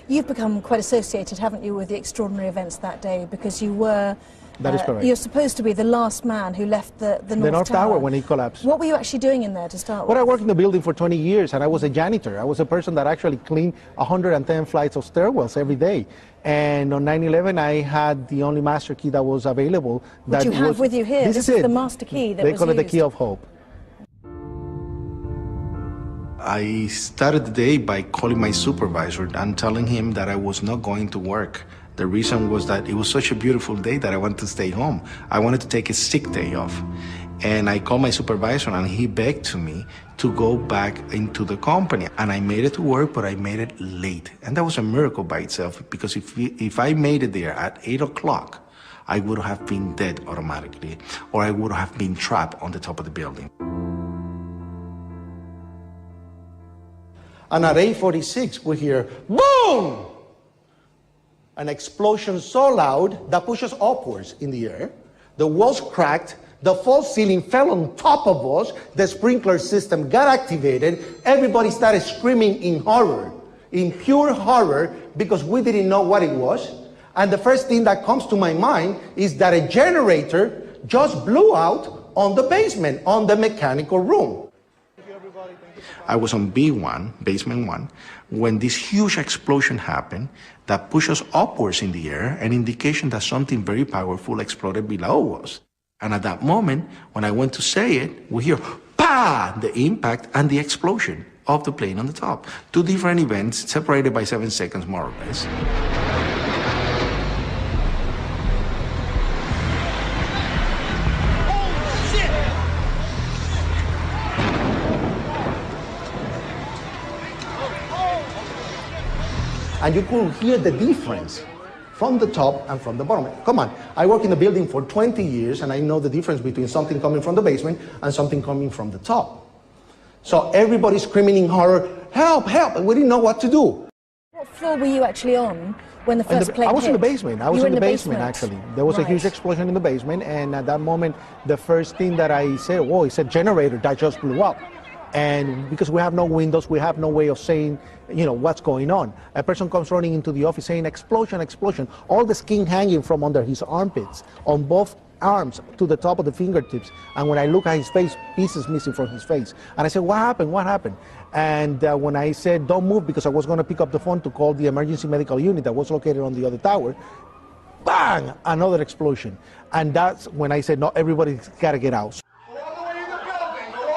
You've become quite associated, haven't you, with the extraordinary events that day, because you were... That is correct. You're supposed to be the last man who left the North Tower when it collapsed. What were you actually doing in there to start with? Well, I worked in the building for 20 years, and I was a janitor. I was a person that actually cleaned 110 flights of stairwells every day. And on 9/11, I had the only master key that was available. Which you have with you here. This is the master key that was used. They call it the key of hope. I started the day by calling my supervisor and telling him that I was not going to work. The reason was that it was such a beautiful day that I wanted to stay home. I wanted to take a sick day off. And I called my supervisor and he begged to me to go back into the company. And I made it to work, but I made it late. And that was a miracle by itself, because if I made it there at 8 o'clock, I would have been dead automatically, or I would have been trapped on the top of the building. And at 8:46, we hear, boom! An explosion so loud that pushes upwards in the air. The walls cracked, the false ceiling fell on top of us, the sprinkler system got activated, everybody started screaming in horror, in pure horror, because we didn't know what it was. And the first thing that comes to my mind is that a generator just blew out on the basement, on the mechanical room. I was on B1, basement 1, when this huge explosion happened that pushed us upwards in the air, an indication that something very powerful exploded below us. And at that moment, when I went to say it, we hear, pa! The impact and the explosion of the plane on the top. Two different events separated by 7 seconds, more or less. And you could hear the difference from the top and from the bottom. Come on, I work in the building for 20 years and I know the difference between something coming from the basement and something coming from the top. So everybody's screaming in horror, help, help, and we didn't know what to do. What floor were you actually on when the first plane hit? I was in the basement. I was in the basement, actually. There was a Right. huge explosion in the basement, and at that moment, the first thing that I said, whoa, it's a generator that just blew up. And because we have no windows, we have no way of saying, you know, what's going on. A person comes running into the office saying, explosion, explosion. All the skin hanging from under his armpits, on both arms to the top of the fingertips. And when I look at his face, pieces missing from his face. And I said, what happened? What happened? And when I said, don't move, because I was going to pick up the phone to call the emergency medical unit that was located on the other tower, bang, another explosion. And that's when I said, no, everybody's got to get out.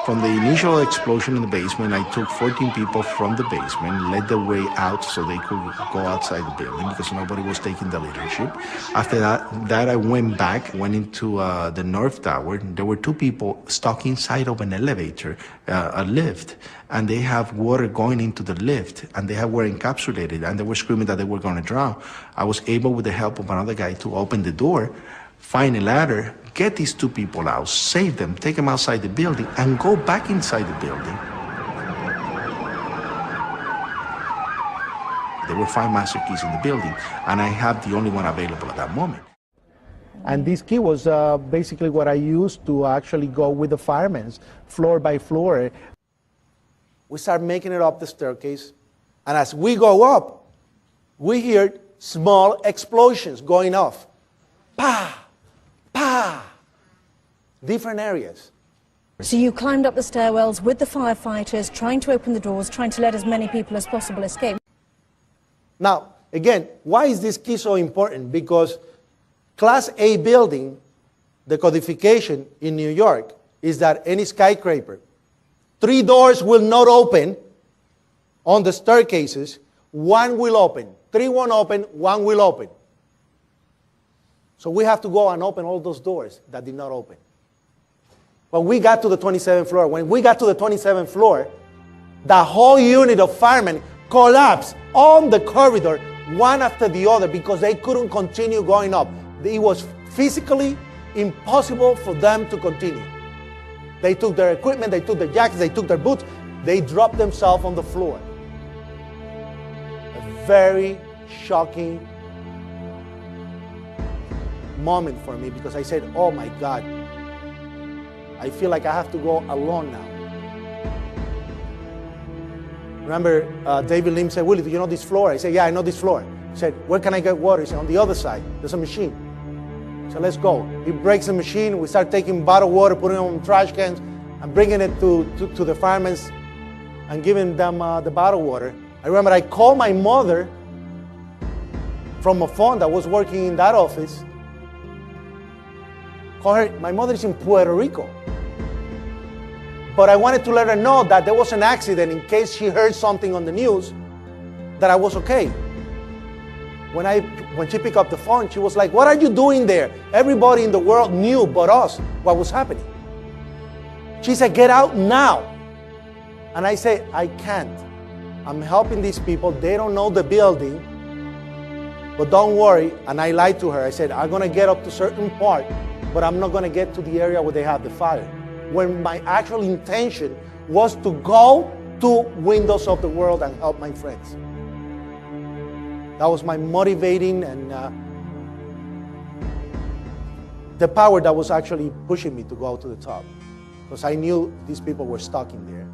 From the initial explosion in the basement, I took 14 people from the basement, led the way out so they could go outside the building because nobody was taking the leadership. After that I went back, went into the North Tower. There were 2 people stuck inside of an elevator, a lift, and they have water going into the lift, and they were encapsulated, and they were screaming that they were going to drown. I was able, with the help of another guy, to open the door, find a ladder, get these 2 people out, save them, take them outside the building, and go back inside the building. There were 5 master keys in the building, and I have the only one available at that moment. And this key was basically what I used to actually go with the firemen, floor by floor. We start making it up the staircase, and as we go up, we hear small explosions going off. Pa! Pa! Different areas. So you climbed up the stairwells with the firefighters, trying to open the doors, trying to let as many people as possible escape. Now, again, why is this key so important? Because Class A building, the codification in New York is that any skyscraper, 3 doors will not open on the staircases, 1 will open. 3 won't open, 1 will open. So we have to go and open all those doors that did not open. When we got to the 27th floor, the whole unit of firemen collapsed on the corridor, one after the other, because they couldn't continue going up. It was physically impossible for them to continue. They took their equipment, they took their jackets, they took their boots, they dropped themselves on the floor. A very shocking moment for me, because I said, oh my God, I feel like I have to go alone now. Remember, David Lim said, Willie, do you know this floor? I said, yeah, I know this floor. He said, where can I get water? He said, on the other side, there's a machine. So let's go. He breaks the machine. We start taking bottled water, putting it on trash cans, and bringing it to the firemen and giving them the bottled water. I remember I called my mother from a phone that was working in that office. Call her. My mother is in Puerto Rico. But I wanted to let her know that there was an accident in case she heard something on the news, that I was okay. When she picked up the phone, she was like, what are you doing there? Everybody in the world knew but us what was happening. She said, get out now. And I said, I can't. I'm helping these people. They don't know the building. But don't worry. And I lied to her. I said, I'm going to get up to a certain part, but I'm not going to get to the area where they have the fire. When my actual intention was to go to windows of the world and help my friends. That was my motivating and the power that was actually pushing me to go to the top. Because I knew these people were stuck in there.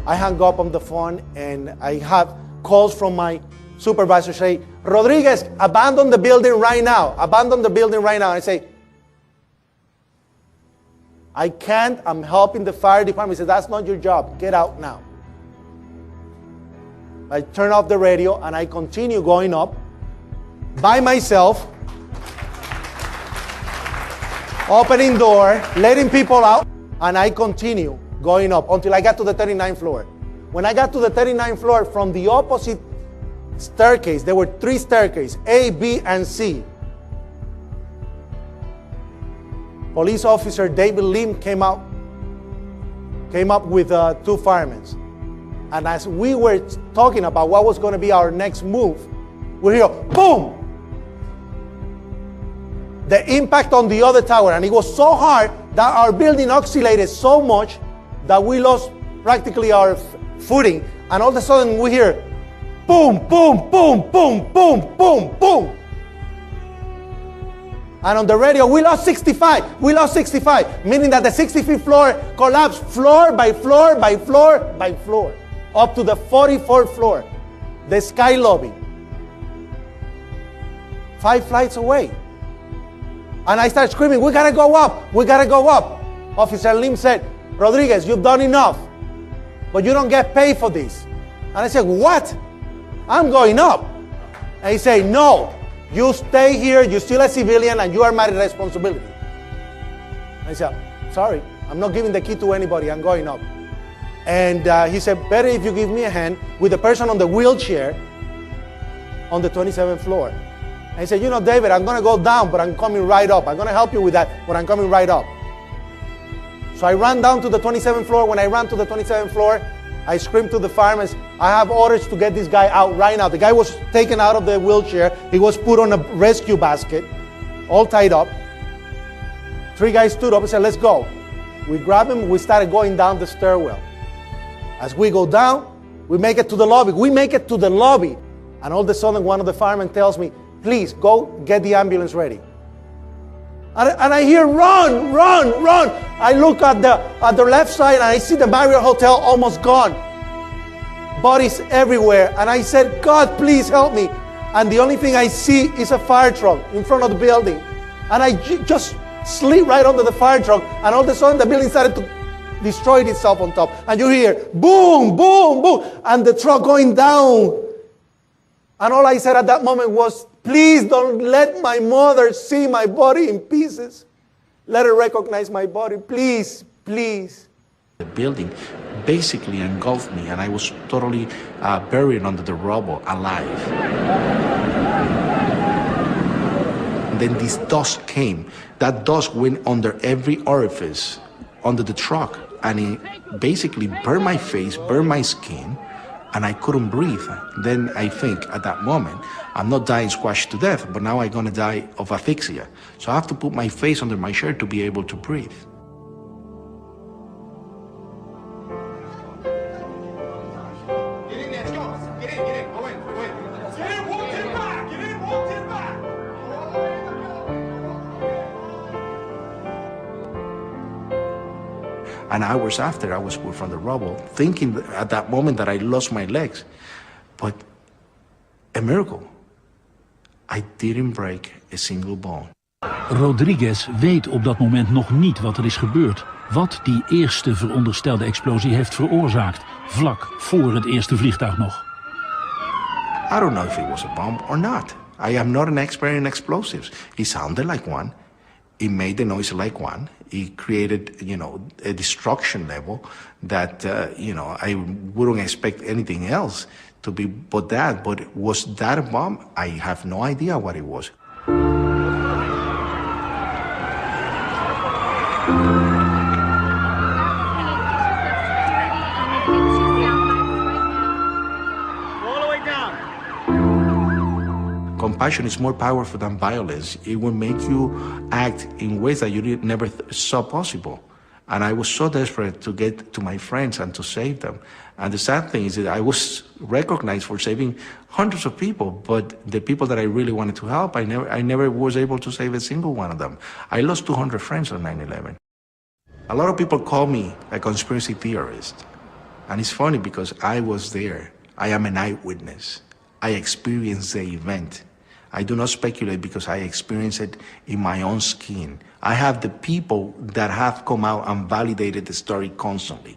I hung up on the phone and I have calls from my supervisor say, Rodriguez, abandon the building right now. Abandon the building right now. And I say, I can't, I'm helping the fire department. He said, that's not your job, get out now. I turn off the radio and I continue going up by myself, opening door, letting people out, and I continue going up until I got to the 39th floor. When I got to the 39th floor, from the opposite staircase, there were 3 staircases, A, B, and C. Police officer David Lim came up with 2 firemen. And as we were talking about what was going to be our next move, we hear, boom! The impact on the other tower. And it was so hard that our building oscillated so much that we lost practically our footing. And all of a sudden we hear, boom, boom, boom, boom, boom, boom, boom. And on the radio, we lost 65. We lost 65, meaning that the 65th floor collapsed floor by floor by floor by floor, up to the 44th floor, the sky lobby, 5 flights away. And I started screaming, we gotta go up, we gotta go up. Officer Lim said, Rodriguez, you've done enough, but you don't get paid for this. And I said, what? I'm going up. And he said, no. You stay here, you're still a civilian, and you are my responsibility. I said, sorry, I'm not giving the key to anybody. I'm going up. And he said, better if you give me a hand with the person on the wheelchair on the 27th floor. And he said, you know, David, I'm going to go down, but I'm coming right up. I'm going to help you with that, but I'm coming right up. So I ran down to the 27th floor. When I ran to the 27th floor, I screamed to the firemen, I have orders to get this guy out right now. The guy was taken out of the wheelchair. He was put on a rescue basket, all tied up. 3 guys stood up and said, let's go. We grabbed him. We started going down the stairwell. As we go down, we make it to the lobby. We make it to the lobby. And all of a sudden, one of the firemen tells me, please go get the ambulance ready. And I hear, run, run, run. I look at the left side and I see the Marriott Hotel almost gone. Bodies everywhere. And I said, God, please help me. And the only thing I see is a fire truck in front of the building. And I just slid right under the fire truck. And all of a sudden, the building started to destroy itself on top. And you hear, boom, boom, boom. And the truck going down. And all I said at that moment was, please don't let my mother see my body in pieces. Let her recognize my body, please, please. The building basically engulfed me, and I was totally buried under the rubble, alive. And then this dust came. That dust went under every orifice under the truck, and it basically burned my face, burned my skin, and I couldn't breathe. Then I think at that moment, I'm not dying squashed to death, but now I'm gonna die of asphyxia. So I have to put my face under my shirt to be able to breathe. And hours after, I was pulled from the rubble, thinking at that moment that I lost my legs. But a miracle. I didn't break a single bone. Rodriguez weet op dat moment nog niet wat er is gebeurd. Wat die eerste veronderstelde explosie heeft veroorzaakt. Vlak voor het eerste vliegtuig nog. I don't know if it was a bomb or not. I am not an expert in explosives. It sounded like one. It made the noise like one. It created, you know, a destruction level that, you know, I wouldn't expect anything else to be but that. But was that a bomb? I have no idea what it was. Compassion is more powerful than violence. It will make you act in ways that you never saw possible. And I was so desperate to get to my friends and to save them. And the sad thing is that I was recognized for saving hundreds of people, but the people that I really wanted to help, I never was able to save a single one of them. I lost 200 friends on 9/11. A lot of people call me a conspiracy theorist. And it's funny because I was there. I am an eyewitness. I experienced the event. I do not speculate because I experienced it in my own skin. I have the people that have come out and validated the story constantly.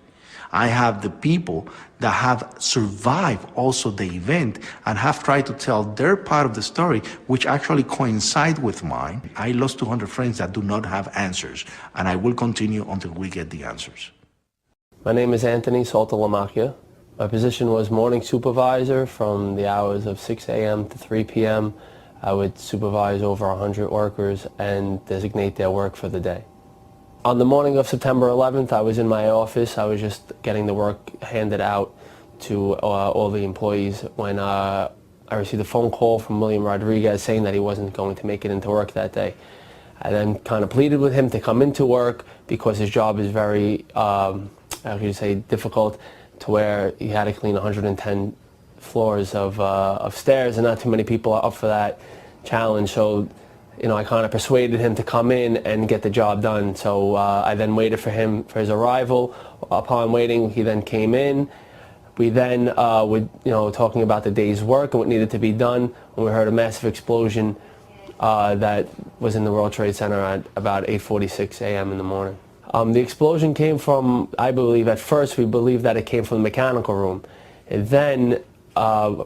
I have the people that have survived also the event and have tried to tell their part of the story, which actually coincide with mine. I lost 200 friends that do not have answers, and I will continue until we get the answers. My name is Anthony Saltalamakia. My position was morning supervisor from the hours of 6 a.m. to 3 p.m. I would supervise over 100 workers and designate their work for the day. On the morning of September 11th, I was in my office. I was just getting the work handed out to all the employees when I received a phone call from William Rodriguez saying that he wasn't going to make it into work that day. I then kind of pleaded with him to come into work because his job is very, how could you say, difficult, to where he had to clean 110 floors of stairs, and not too many people are up for that challenge. So, you know, I kind of persuaded him to come in and get the job done. So I then waited for him for his arrival. Upon waiting, he then came in. We then were, you know, talking about the day's work and what needed to be done when we heard a massive explosion that was in the World Trade Center at about 8:46 a.m. in the morning. The explosion came from, I believe, at first we believed that it came from the mechanical room. And then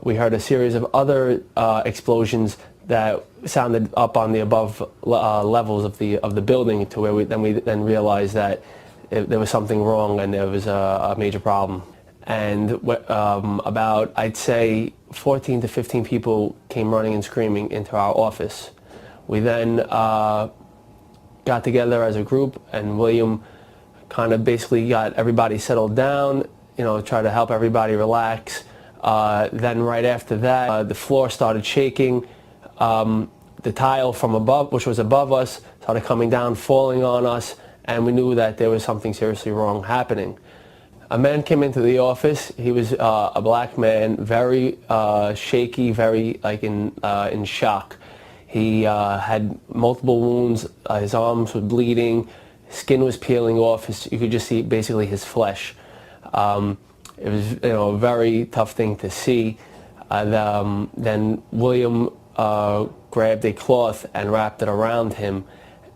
we heard a series of other explosions that sounded up on the above levels of the building, to where we then realized that there was something wrong and there was a major problem. And about, I'd say, 14 to 15 people came running and screaming into our office. We then got together as a group, and William kind of basically got everybody settled down, tried to help everybody relax. Then right after that, the floor started shaking. The tile from above, which was above us, started coming down, falling on us, and we knew that there was something seriously wrong happening. A man came into the office. He was a black man, very shaky, very in shock. He had multiple wounds. His arms were bleeding. Skin was peeling off. You could just see basically his flesh. It was a very tough thing to see. Then William grabbed a cloth and wrapped it around him.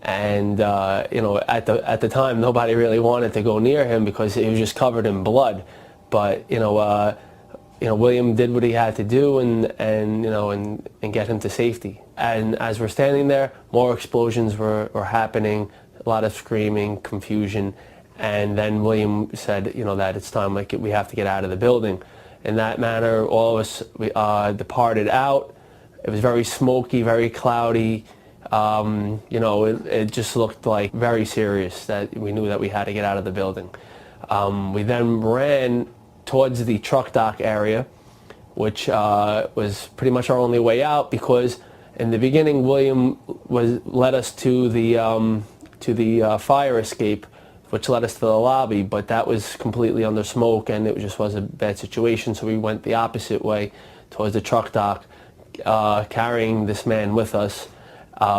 And at the time, nobody really wanted to go near him because he was just covered in blood. But William did what he had to do and get him to safety. And as we're standing there, more explosions were happening, a lot of screaming, confusion. And then William said, that it's time, we have to get out of the building. In that manner, all of us departed out. It was very smoky, very cloudy. It just looked like very serious, that we knew that we had to get out of the building. We then ran towards the truck dock area, which was pretty much our only way out, because in the beginning William led us to the fire escape, which led us to the lobby, but that was completely under smoke and it just was a bad situation, so we went the opposite way towards the truck dock, carrying this man with us.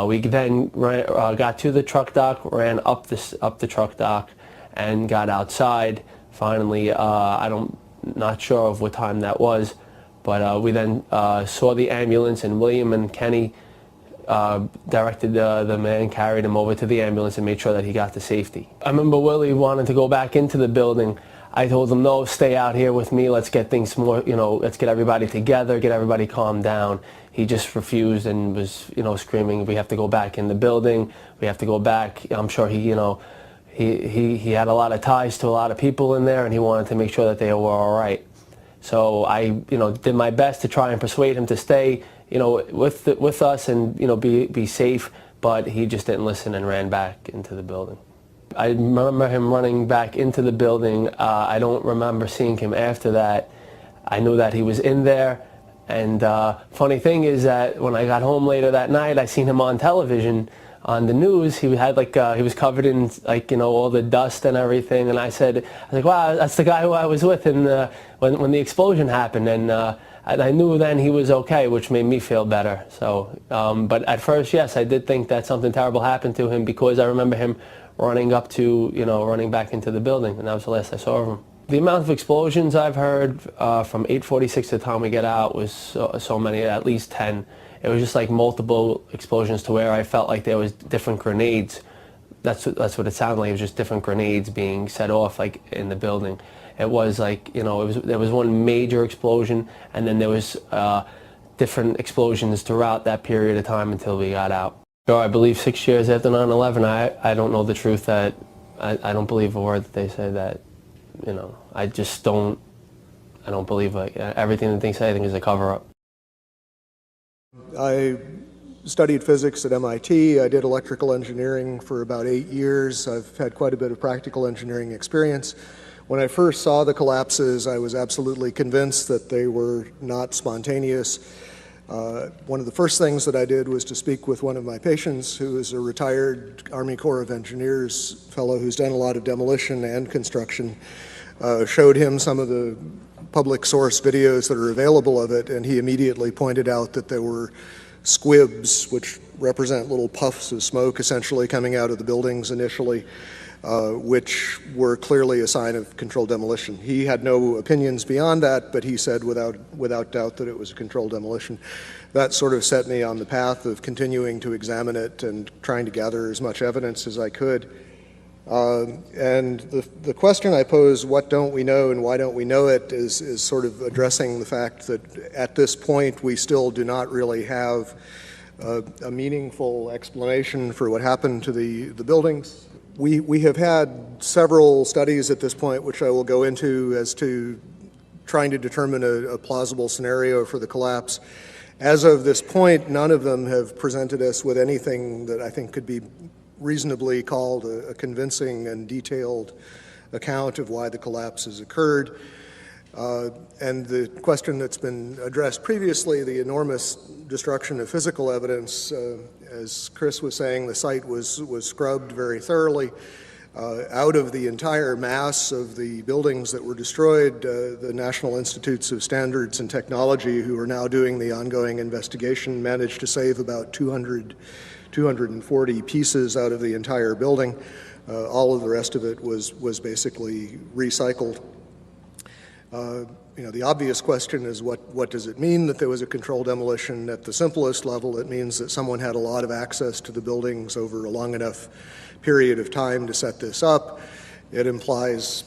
We then got to the truck dock, ran up the truck dock, and got outside. Finally, not sure of what time that was, but we then saw the ambulance, and William and Kenny directed the man, carried him over to the ambulance, and made sure that he got to safety. I remember Willie wanted to go back into the building. I told him, no, stay out here with me. Let's get things more, let's get everybody together, get everybody calmed down. He just refused and was, screaming, we have to go back in the building. We have to go back. I'm sure he had a lot of ties to a lot of people in there, and he wanted to make sure that they were all right. So I, did my best to try and persuade him to stay, with us and, be safe, but he just didn't listen and ran back into the building. I remember him running back into the building. I don't remember seeing him after that. I knew that he was in there. And funny thing is that when I got home later that night, I seen him on television, on the news. He had he was covered in all the dust and everything. And I was like, wow, that's the guy who I was with when the explosion happened. And I knew then he was okay, which made me feel better. So, but at first, yes, I did think that something terrible happened to him, because I remember him running back into the building, and that was the last I saw of him. The amount of explosions I've heard from 8:46 to the time we get out was so many, at least 10. It was just like multiple explosions to where I felt like there was different grenades. That's what it sounded like. It was just different grenades being set off in the building. It was there was one major explosion, and then there was different explosions throughout that period of time until we got out. So I believe 6 years after 9/11, I don't know the truth. That I don't believe a word that they say. That I just don't. I don't believe everything that they say. I think is a cover-up. I studied physics at MIT. I did electrical engineering for about 8 years. I've had quite a bit of practical engineering experience. When I first saw the collapses, I was absolutely convinced that they were not spontaneous. One of the first things that I did was to speak with one of my patients, who is a retired Army Corps of Engineers fellow who's done a lot of demolition and construction. Showed him some of the public source videos that are available of it, and he immediately pointed out that there were squibs, which represent little puffs of smoke essentially coming out of the buildings initially, which were clearly a sign of controlled demolition. He had no opinions beyond that, but he said without doubt that it was a controlled demolition. That sort of set me on the path of continuing to examine it and trying to gather as much evidence as I could. And the question I pose, what don't we know and why don't we know it, is sort of addressing the fact that at this point we still do not really have a meaningful explanation for what happened to the buildings. We have had several studies at this point, which I will go into, as to trying to determine a plausible scenario for the collapse. As of this point, none of them have presented us with anything that I think could be reasonably called a convincing and detailed account of why the collapse has occurred. And the question that's been addressed previously, the enormous destruction of physical evidence, as Chris was saying, the site was scrubbed very thoroughly. Out of the entire mass of the buildings that were destroyed, the National Institutes of Standards and Technology, who are now doing the ongoing investigation, managed to save about 240 pieces out of the entire building. All of the rest of it was basically recycled. The obvious question is what does it mean that there was a controlled demolition? At the simplest level, it means that someone had a lot of access to the buildings over a long enough period of time to set this up. It implies,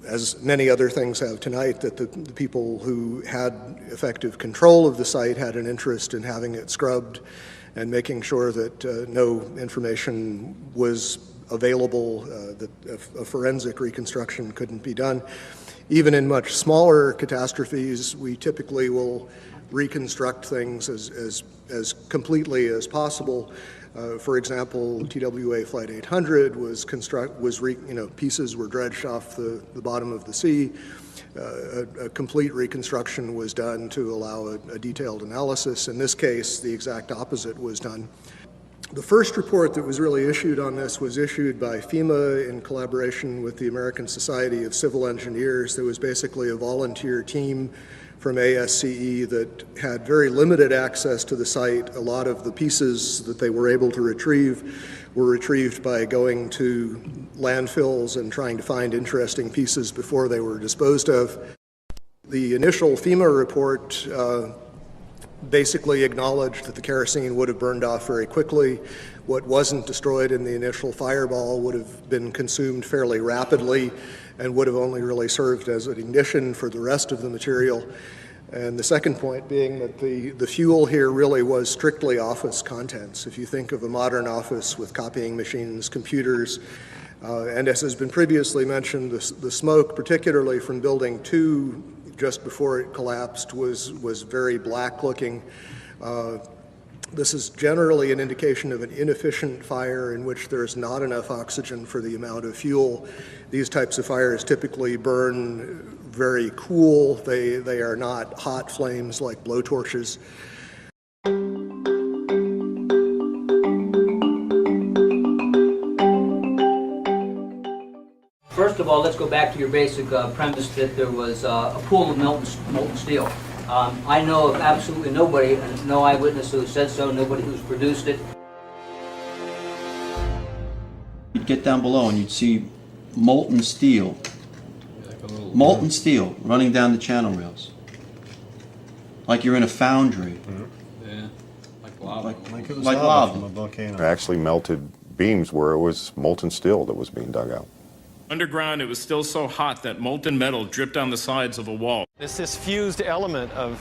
as many other things have tonight, that the people who had effective control of the site had an interest in having it scrubbed and making sure that no information was available, that a forensic reconstruction couldn't be done. Even in much smaller catastrophes, we typically will reconstruct things as completely as possible. For example, TWA Flight 800 pieces were dredged off the bottom of the sea. A complete reconstruction was done to allow a detailed analysis. In this case, the exact opposite was done. The first report that was really issued on this was issued by FEMA in collaboration with the American Society of Civil Engineers. There was basically a volunteer team from ASCE that had very limited access to the site. A lot of the pieces that they were able to retrieve were retrieved by going to landfills and trying to find interesting pieces before they were disposed of. The initial FEMA report basically acknowledged that the kerosene would have burned off very quickly. What wasn't destroyed in the initial fireball would have been consumed fairly rapidly and would have only really served as an ignition for the rest of the material. And the second point being that the fuel here really was strictly office contents. If you think of a modern office with copying machines, computers, and as has been previously mentioned, the smoke, particularly from Building 2, just before it collapsed, was very black looking. This is generally an indication of an inefficient fire in which there is not enough oxygen for the amount of fuel. These types of fires typically burn very cool. They are not hot flames like blowtorches. First of all, let's go back to your basic premise that there was a pool of molten steel. I know of absolutely nobody, and no eyewitness who said so, nobody who's produced it. You'd get down below and you'd see molten steel running down the channel rails. Like you're in a foundry. Yeah, like lava. Like lava from a volcano. Actually melted beams where it was molten steel that was being dug out. Underground, it was still so hot that molten metal dripped down the sides of a wall. It's this fused element of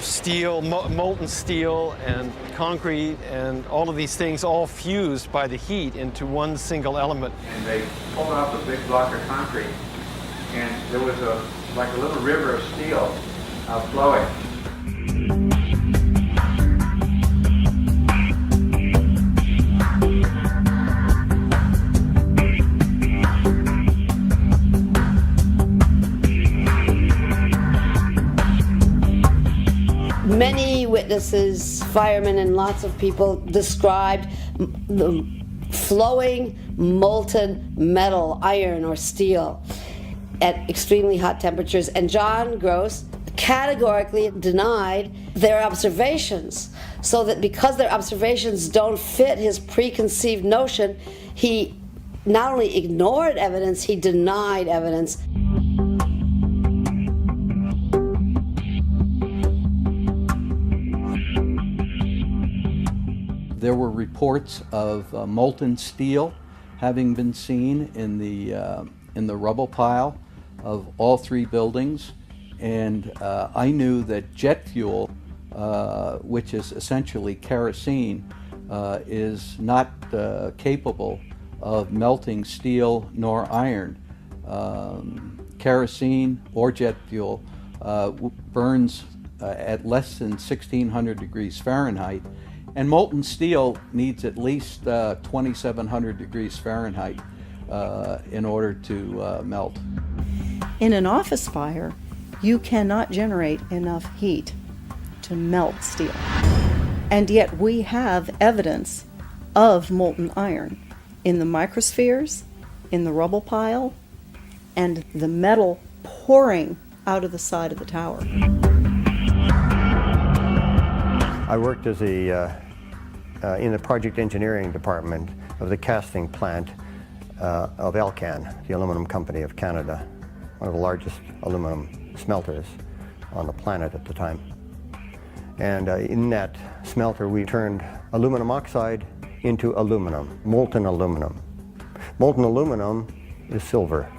steel, molten steel and concrete and all of these things all fused by the heat into one single element. And they pulled off a big block of concrete, and there was like a little river of steel flowing. Many witnesses, firemen, and lots of people described the flowing molten metal, iron or steel, at extremely hot temperatures. And John Gross categorically denied their observations, so that because their observations don't fit his preconceived notion, he not only ignored evidence, he denied evidence. There were reports of molten steel having been seen in the rubble pile of all three buildings, and I knew that jet fuel, which is essentially kerosene, is not capable of melting steel nor iron. Kerosene or jet fuel burns at less than 1600 degrees Fahrenheit, and molten steel needs at least 2700 degrees Fahrenheit in order to melt. In an office fire, you cannot generate enough heat to melt steel. And yet we have evidence of molten iron in the microspheres, in the rubble pile, and the metal pouring out of the side of the tower. I worked as in the project engineering department of the casting plant of 𝐾𝐬𝐿, the aluminum company of Canada, one of the largest aluminum smelters on the planet at the time. And in that smelter we turned aluminum oxide into aluminum, molten aluminum. Molten aluminum is silver.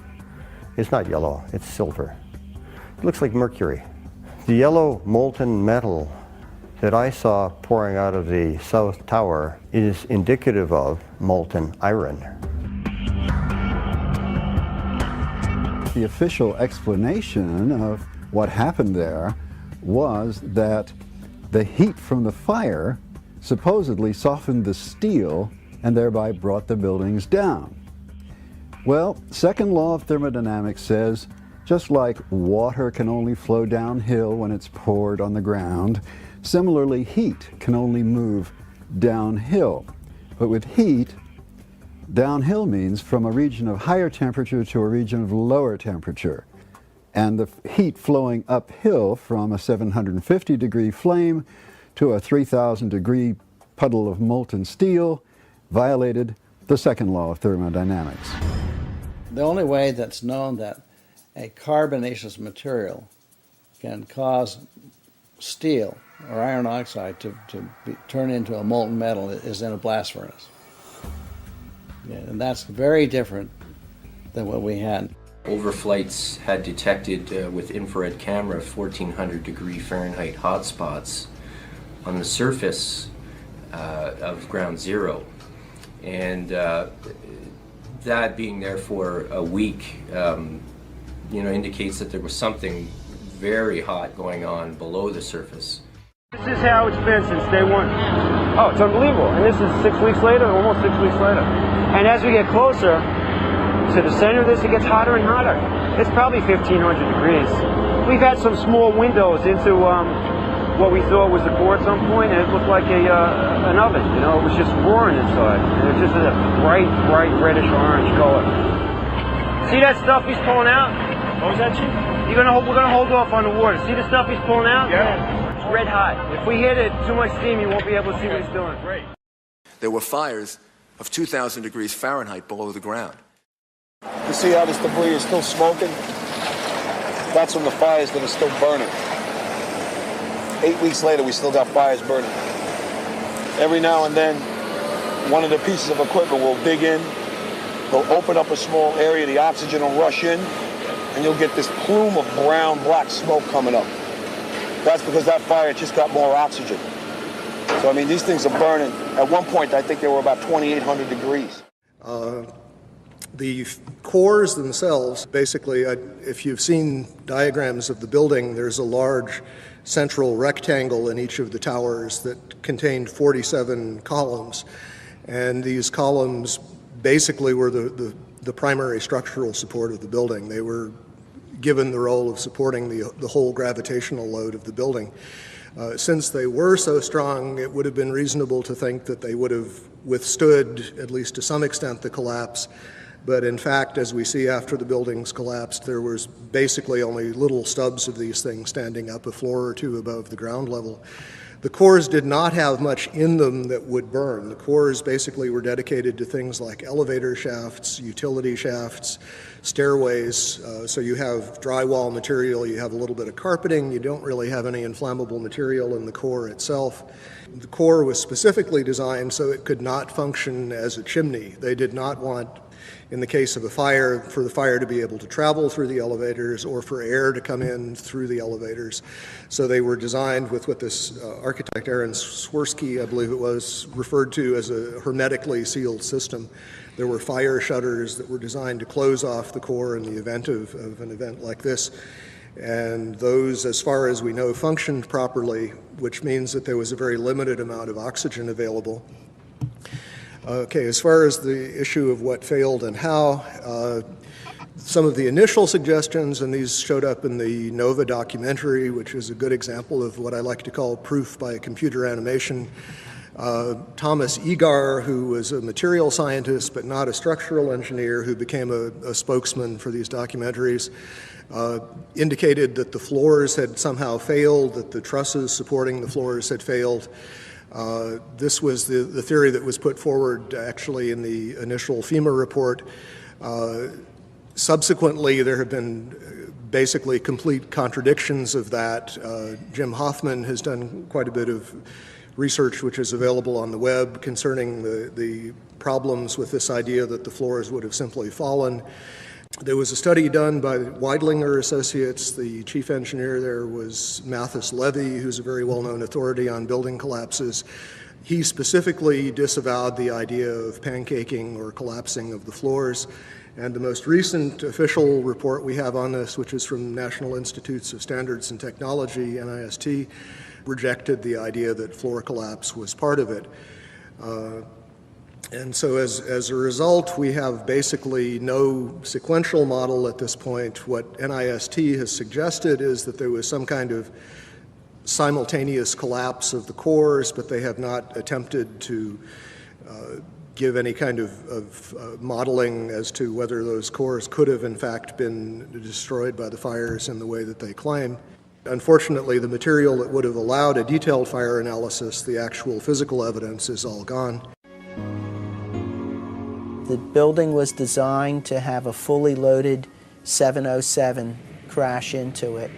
It's not yellow, it's silver. It looks like mercury. The yellow molten metal that I saw pouring out of the South Tower is indicative of molten iron. The official explanation of what happened there was that the heat from the fire supposedly softened the steel and thereby brought the buildings down. Well, second law of thermodynamics says, just like water can only flow downhill when it's poured on the ground, similarly heat can only move downhill. But with heat, downhill means from a region of higher temperature to a region of lower temperature. And the heat flowing uphill from a 750 degree flame to a 3000 degree puddle of molten steel violated the second law of thermodynamics. The only way that's known that a carbonaceous material can cause steel or iron oxide to turn into a molten metal is in a blast furnace. Yeah, and that's very different than what we had. Overflights had detected with infrared camera 1400 degree Fahrenheit hotspots on the surface of ground zero. And that being there for a week, indicates that there was something very hot going on below the surface. This is how it's been since day one. Oh, it's unbelievable. And this is 6 weeks later, almost 6 weeks later. And as we get closer to the center of this, it gets hotter and hotter. It's probably 1500 degrees. We've had some small windows into what we thought was the core at some point, and it looked like an oven. It was just roaring inside. And it just had a bright reddish orange color. See that stuff he's pulling out? What was that, Chief? We're gonna hold off on the water. See the stuff he's pulling out? Yeah. It's red hot. If we hit it too much steam, you won't be able to see what he's doing. Great. There were fires of 2,000 degrees Fahrenheit below the ground. You see how this debris is still smoking? That's from the fires that are still burning. 8 weeks later, we still got fires burning. Every now and then, one of the pieces of equipment will dig in, they'll open up a small area, the oxygen will rush in, and you'll get this plume of brown, black smoke coming up. That's because that fire just got more oxygen. So, these things are burning. At one point, I think they were about 2,800 degrees. The cores themselves, basically, if you've seen diagrams of the building, there's a large central rectangle in each of the towers that contained 47 columns. And these columns basically were the primary structural support of the building. They were given the role of supporting the whole gravitational load of the building. Since they were so strong, it would have been reasonable to think that they would have withstood, at least to some extent, the collapse. But in fact, as we see after the buildings collapsed, there was basically only little stubs of these things standing up a floor or two above the ground level. The cores did not have much in them that would burn. The cores basically were dedicated to things like elevator shafts, utility shafts, stairways. So you have drywall material, you have a little bit of carpeting, you don't really have any inflammable material in the core itself. The core was specifically designed so it could not function as a chimney. They did not want, in the case of a fire, for the fire to be able to travel through the elevators or for air to come in through the elevators. So they were designed with what this architect, Aaron Swirsky, I believe it was, referred to as a hermetically sealed system. There were fire shutters that were designed to close off the core in the event of an event like this. And those, as far as we know, functioned properly, which means that there was a very limited amount of oxygen available. As far as the issue of what failed and how, some of the initial suggestions, and these showed up in the NOVA documentary, which is a good example of what I like to call proof by computer animation. Thomas Egar, who was a material scientist but not a structural engineer, who became a spokesman for these documentaries, indicated that the floors had somehow failed, that the trusses supporting the floors had failed. This was the theory that was put forward actually in the initial FEMA report. Subsequently, there have been basically complete contradictions of that. Jim Hoffman has done quite a bit of research which is available on the web concerning the problems with this idea that the floors would have simply fallen. There was a study done by Weidlinger Associates. The chief engineer there was Mathis Levy, who's a very well-known authority on building collapses. He specifically disavowed the idea of pancaking or collapsing of the floors. And the most recent official report we have on this, which is from National Institutes of Standards and Technology, NIST, rejected the idea that floor collapse was part of it. And so as a result, we have basically no sequential model at this point. What NIST has suggested is that there was some kind of simultaneous collapse of the cores, but they have not attempted to give any kind of modeling as to whether those cores could have in fact been destroyed by the fires in the way that they claim. Unfortunately, the material that would have allowed a detailed fire analysis, the actual physical evidence, is all gone. The building was designed to have a fully loaded 707 crash into it.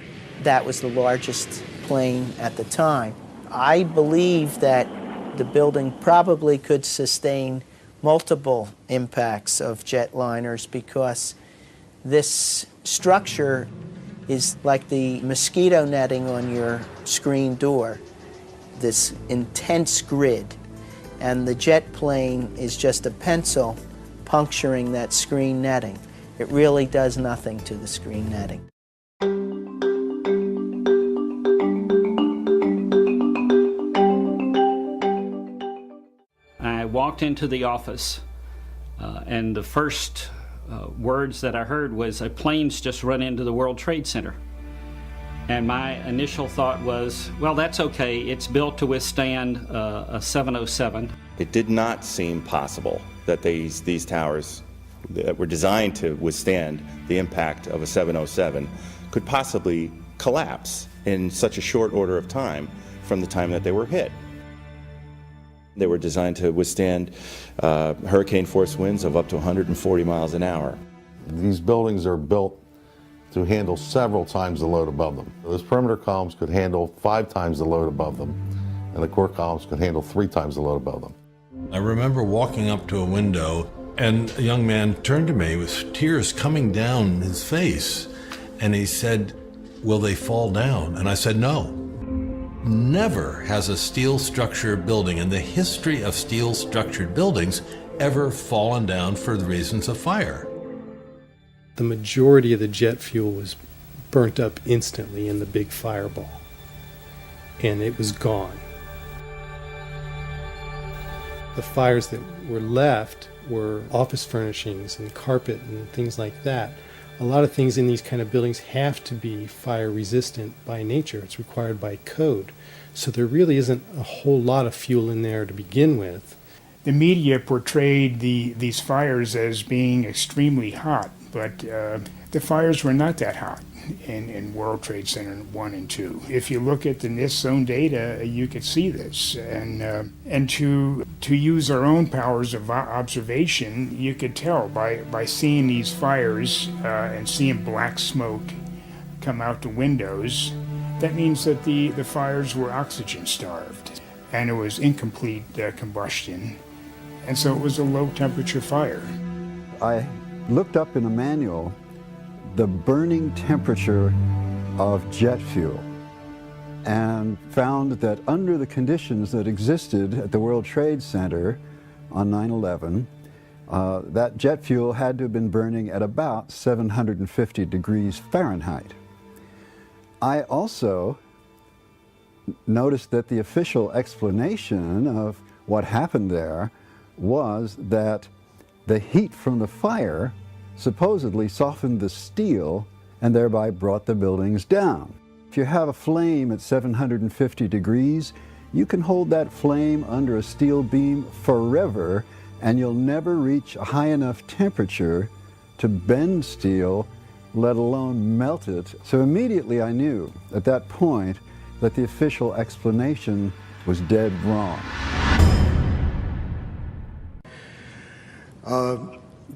That was the largest plane at the time. I believe that the building probably could sustain multiple impacts of jetliners because this structure is like the mosquito netting on your screen door, this intense grid, and the jet plane is just a pencil puncturing that screen netting. It really does nothing to the screen netting. I walked into the office and the first words that I heard was, "A plane's just run into the World Trade Center." And my initial thought was, well, that's okay. It's built to withstand a 707. It did not seem possible that these towers that were designed to withstand the impact of a 707 could possibly collapse in such a short order of time from the time that they were hit. They were designed to withstand hurricane force winds of up to 140 miles an hour. These buildings are built to handle several times the load above them. Those perimeter columns could handle 5 times the load above them, and the core columns could handle 3 times the load above them. I remember walking up to a window, and a young man turned to me with tears coming down his face, and he said, "Will they fall down?" And I said, "No." Never has a steel structure building in the history of steel structured buildings ever fallen down for the reasons of fire. The majority of the jet fuel was burnt up instantly in the big fireball, and it was gone. The fires that were left were office furnishings and carpet and things like that. A lot of things in these kind of buildings have to be fire resistant by nature. It's required by code. So there really isn't a whole lot of fuel in there to begin with. The media portrayed these fires as being extremely hot, but the fires were not that hot in World Trade Center 1 and 2. If you look at the NIST zone data, you could see this. And to use our own powers of observation, you could tell by seeing these fires and seeing black smoke come out the windows. That means that the fires were oxygen starved, and it was incomplete combustion. And so it was a low temperature fire. I looked up in a manual the burning temperature of jet fuel and found that under the conditions that existed at the World Trade Center on 9/11, that jet fuel had to have been burning at about 750 degrees Fahrenheit. I also noticed that the official explanation of what happened there was that the heat from the fire supposedly softened the steel and thereby brought the buildings down. If you have a flame at 750 degrees, you can hold that flame under a steel beam forever, and you'll never reach a high enough temperature to bend steel, let alone melt it. So immediately I knew at that point that the official explanation was dead wrong.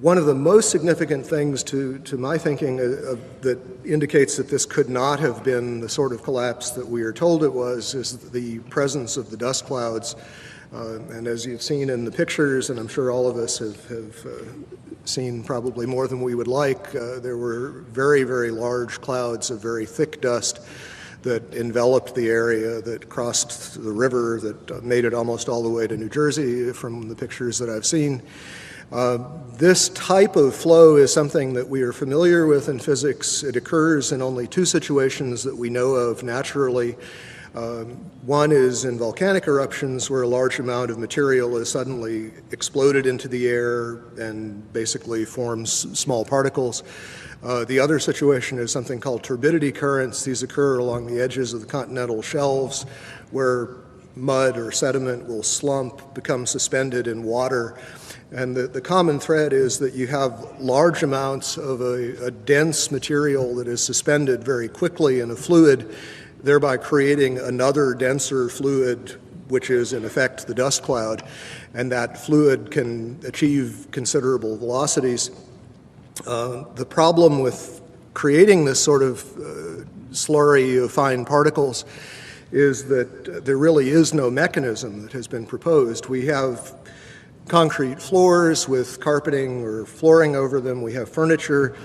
One of the most significant things to my thinking that indicates that this could not have been the sort of collapse that we are told it was is the presence of the dust clouds. And as you've seen in the pictures, and I'm sure all of us have seen probably more than we would like, there were very, very large clouds of very thick dust that enveloped the area, that crossed the river, that made it almost all the way to New Jersey from the pictures that I've seen. This type of flow is something that we are familiar with in physics. It occurs in only two situations that we know of naturally. One is in volcanic eruptions where a large amount of material is suddenly exploded into the air and basically forms small particles. The other situation is something called turbidity currents. These occur along the edges of the continental shelves where mud or sediment will slump, become suspended in water. And the common thread is that you have large amounts of a dense material that is suspended very quickly in a fluid, thereby creating another denser fluid, which is in effect the dust cloud. And that fluid can achieve considerable velocities. The problem with creating this sort of slurry of fine particles is that there really is no mechanism that has been proposed. We have concrete floors with carpeting or flooring over them. We have furniture.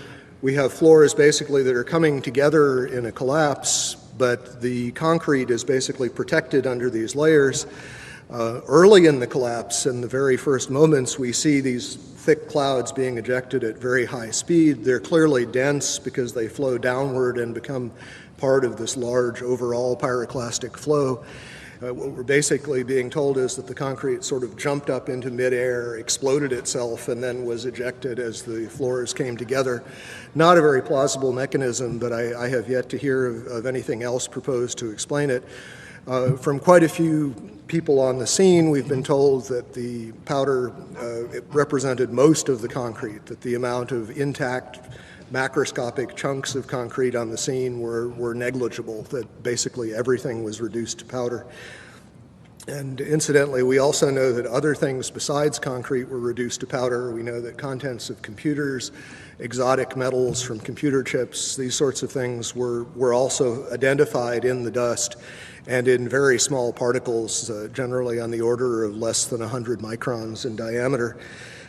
We have floors basically that are coming together in a collapse, but the concrete is basically protected under these layers. Early in the collapse, in the very first moments, we see these thick clouds being ejected at very high speed. They're clearly dense because they flow downward and become part of this large overall pyroclastic flow. What we're basically being told is that the concrete sort of jumped up into midair, exploded itself, and then was ejected as the floors came together. Not a very plausible mechanism, but I have yet to hear of anything else proposed to explain it. From quite a few people on the scene, we've been told that the powder it represented most of the concrete, that the amount of intact macroscopic chunks of concrete on the scene were negligible, that basically everything was reduced to powder. And incidentally, we also know that other things besides concrete were reduced to powder. We know that contents of computers, exotic metals from computer chips, these sorts of things were also identified in the dust and in very small particles, generally on the order of less than 100 microns in diameter.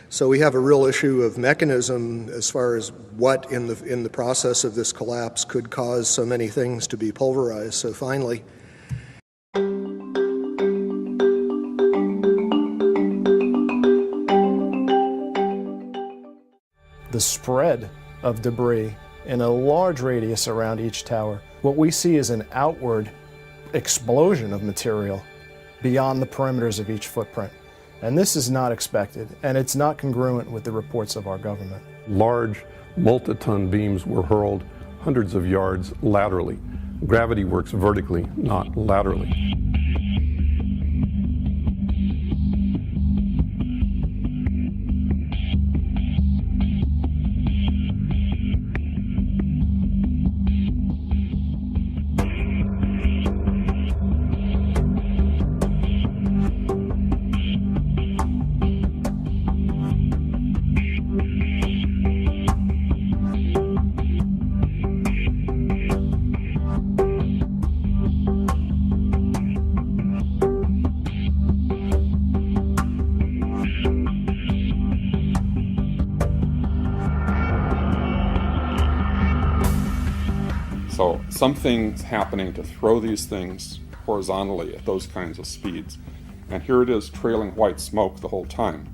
So we have a real issue of mechanism as far as what in the process of this collapse could cause so many things to be pulverized so finely. The spread of debris in a large radius around each tower. What we see is an outward explosion of material beyond the perimeters of each footprint. And this is not expected, and it's not congruent with the reports of our government. Large multi-ton beams were hurled hundreds of yards laterally. Gravity works vertically, not laterally. So something's happening to throw these things horizontally at those kinds of speeds. And here it is trailing white smoke the whole time.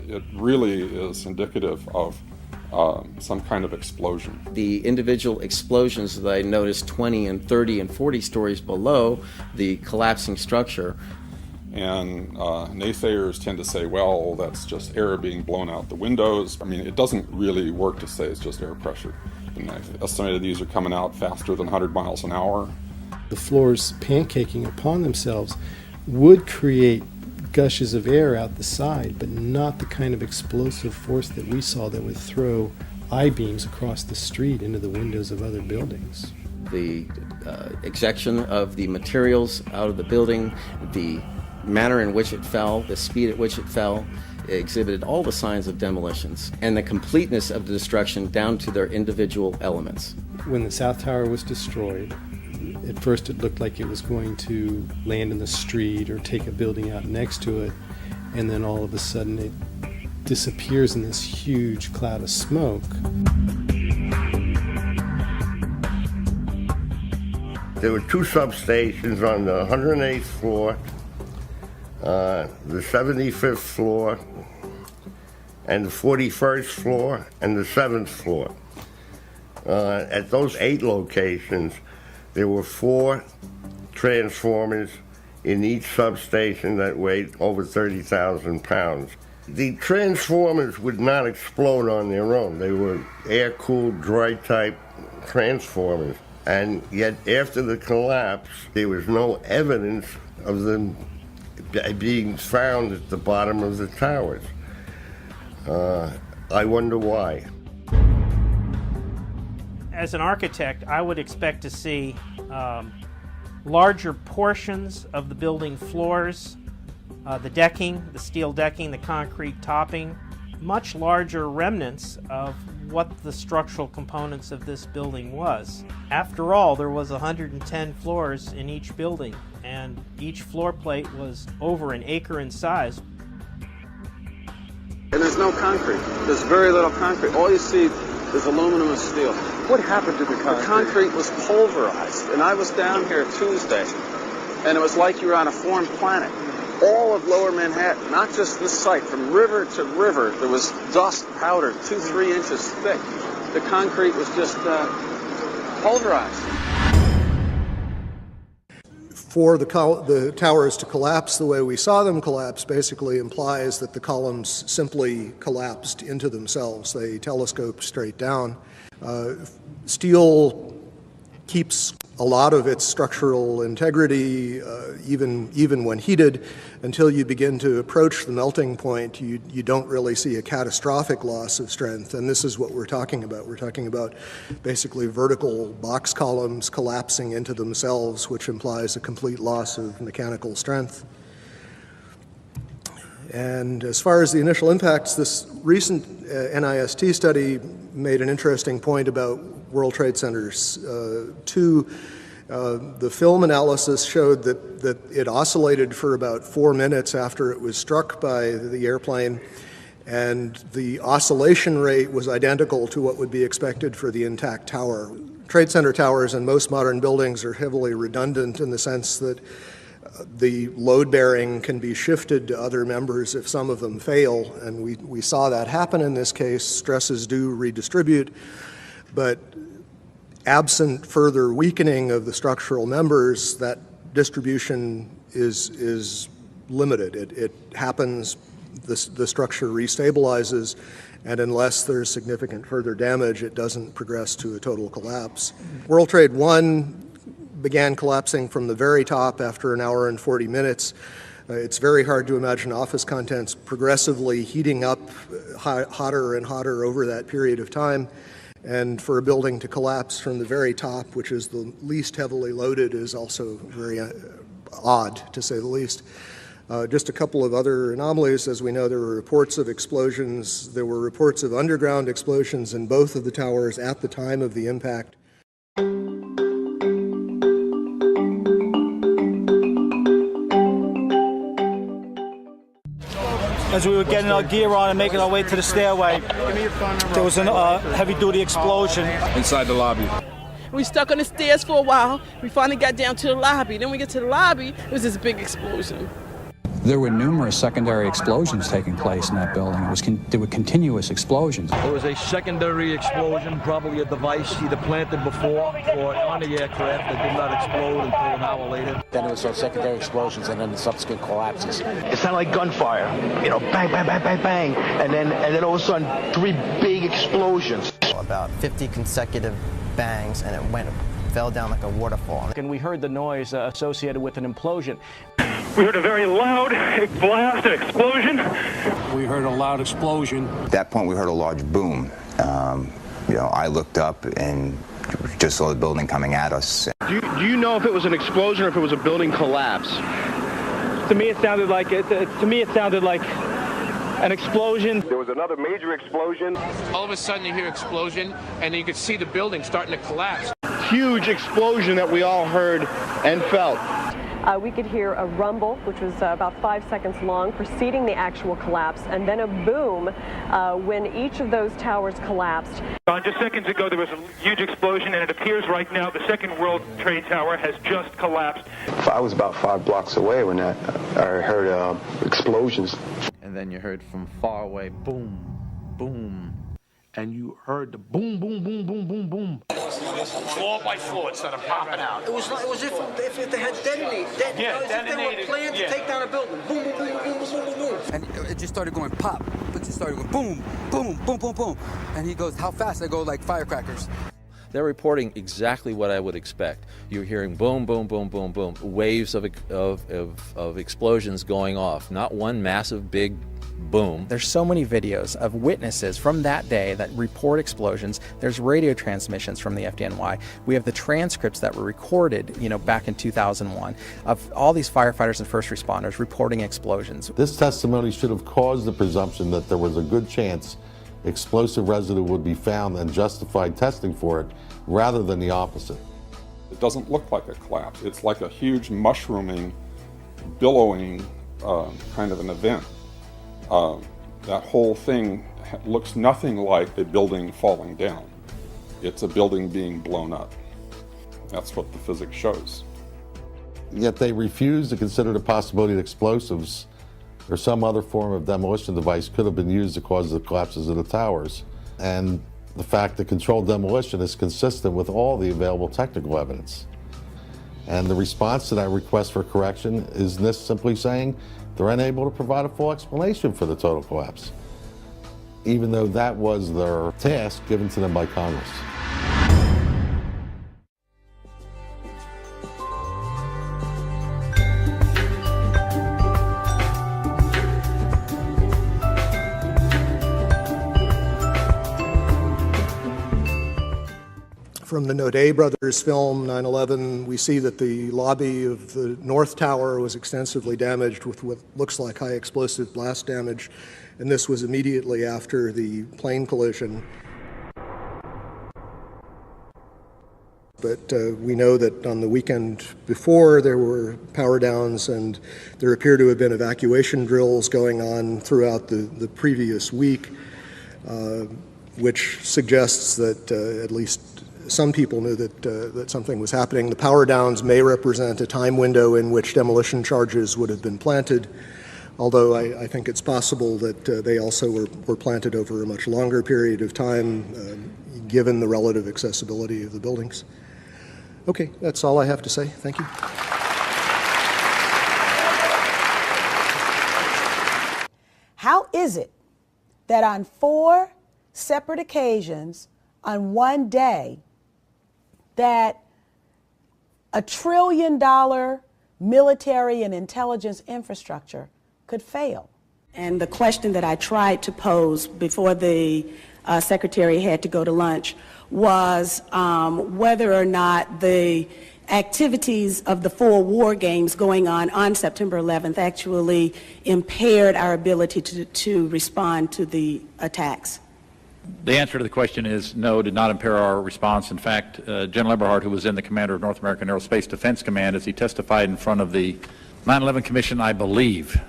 it really is indicative of some kind of explosion. The individual explosions that I noticed 20 and 30 and 40 stories below the collapsing structure. And naysayers tend to say, well, that's just air being blown out the windows. I mean, it doesn't really work to say it's just air pressure. And I've estimated these are coming out faster than 100 miles an hour. The floors pancaking upon themselves would create gushes of air out the side, but not the kind of explosive force that we saw that would throw I-beams across the street into the windows of other buildings. The ejection of the materials out of the building, the manner in which it fell, the speed at which it fell, exhibited all the signs of demolitions and the completeness of the destruction down to their individual elements. When the South Tower was destroyed, at first it looked like it was going to land in the street or take a building out next to it, and then all of a sudden it disappears in this huge cloud of smoke. There were two substations on the 108th floor, the 75th floor, and the 41st floor, and the 7th floor. At those 8 locations, there were 4 transformers in each substation that weighed over 30,000 pounds. The transformers would not explode on their own. They were air-cooled, dry-type transformers. And yet, after the collapse, there was no evidence of them being found at the bottom of the towers. I wonder why. As an architect, I would expect to see larger portions of the building floors, the decking, the steel decking, the concrete topping, much larger remnants of what the structural components of this building was. After all, there was 110 floors in each building, and each floor plate was over an acre in size. And there's no concrete. There's very little concrete. All you see is aluminum and steel. What happened to the concrete? The concrete was pulverized. And I was down here Tuesday, and it was like you were on a foreign planet. All of Lower Manhattan, not just this site, from river to river, there was dust powder 2-3 inches thick. The concrete was just pulverized. For the towers to collapse the way we saw them collapse basically implies that the columns simply collapsed into themselves. They telescoped straight down. Steel keeps a lot of its structural integrity, even when heated, until you begin to approach the melting point. You don't really see a catastrophic loss of strength, and this is what we're talking about. We're talking about basically vertical box columns collapsing into themselves, which implies a complete loss of mechanical strength. And as far as the initial impacts, this recent NIST study made an interesting point about World Trade Centers. The film analysis showed that it oscillated for about 4 minutes after it was struck by the airplane, and the oscillation rate was identical to what would be expected for the intact tower. Trade Center towers in most modern buildings are heavily redundant in the sense that the load bearing can be shifted to other members if some of them fail, and we saw that happen in this case. Stresses do redistribute, but absent further weakening of the structural members, that distribution is limited. It happens, the structure restabilizes, and unless there's significant further damage, it doesn't progress to a total collapse. World Trade 1 began collapsing from the very top after an hour and 40 minutes. It's very hard to imagine office contents progressively heating up hotter and hotter over that period of time. And for a building to collapse from the very top, which is the least heavily loaded, is also very odd, to say the least. Just a couple of other anomalies. As we know, there were reports of explosions. There were reports of underground explosions in both of the towers at the time of the impact. As we were getting our gear on and making our way to the stairway, there was a heavy-duty explosion. Inside the lobby. We stuck on the stairs for a while. We finally got down to the lobby. Then we get to the lobby, it was this big explosion. There were numerous secondary explosions taking place in that building. There were continuous explosions. There was a secondary explosion, probably a device either planted before or on the aircraft that did not explode until an hour later. Then there was some secondary explosions and then the subsequent collapses. It sounded like gunfire, you know, bang, bang, bang, bang, bang, and then all of a sudden 3 big explosions. About 50 consecutive bangs, and it fell down like a waterfall. And we heard the noise associated with an implosion. We heard a very loud blast, an explosion. We heard a loud explosion. At that point, we heard a large boom. You know, I looked up and just saw the building coming at us. Do you know if it was an explosion or if it was a building collapse? To me, it sounded like an explosion. There was another major explosion. All of a sudden, you hear explosion, and you could see the building starting to collapse. Huge explosion that we all heard and felt. We could hear a rumble, which was about 5 seconds long, preceding the actual collapse, and then a boom when each of those towers collapsed. Just seconds ago, there was a huge explosion, and it appears right now the second World Trade Tower has just collapsed. I was about 5 blocks away when I heard explosions. And then you heard from far away, boom, boom. And you heard the boom, boom, boom, boom, boom, boom. Floor by floor, instead of popping out. It was if they had detonated. If they were planned to take down a building. Boom, boom, boom, boom, boom, boom, boom. And it just started going pop. It just started going boom, boom, boom, boom, boom. And he goes, how fast? I go like firecrackers. They're reporting exactly what I would expect. You're hearing boom, boom, boom, boom, boom, waves of explosions going off. Not one massive big boom. There's so many videos of witnesses from that day that report explosions. There's radio transmissions from the FDNY. We have the transcripts that were recorded, back in 2001 of all these firefighters and first responders reporting explosions. This testimony should have caused the presumption that there was a good chance explosive residue would be found and justified testing for it, rather than the opposite. It doesn't look like a collapse. It's like a huge mushrooming, billowing kind of an event. That whole thing looks nothing like a building falling down. It's a building being blown up. That's what the physics shows. Yet they refuse to consider the possibility that explosives or some other form of demolition device could have been used to cause the collapses of the towers. And the fact that controlled demolition is consistent with all the available technical evidence. And the response to that request for correction is NIST simply saying they're unable to provide a full explanation for the total collapse, even though that was their task given to them by Congress. From the Naudet brothers' film 9/11, we see that the lobby of the North Tower was extensively damaged with what looks like high explosive blast damage, and this was immediately after the plane collision. But we know that on the weekend before there were power downs, and there appear to have been evacuation drills going on throughout the previous week, which suggests that at least some people knew that something was happening. The power downs may represent a time window in which demolition charges would have been planted, although I think it's possible that they also were planted over a much longer period of time, given the relative accessibility of the buildings. Okay, that's all I have to say. Thank you. How is it that on 4 separate occasions on one day that $1 trillion military and intelligence infrastructure could fail? And the question that I tried to pose before the secretary had to go to lunch was whether or not the activities of the 4 war games going on September 11th actually impaired our ability to respond to the attacks. The answer to the question is no, did not impair our response. In fact, General Eberhart, who was then the commander of North American Aerospace Defense Command, as he testified in front of the 9/11 Commission, I believe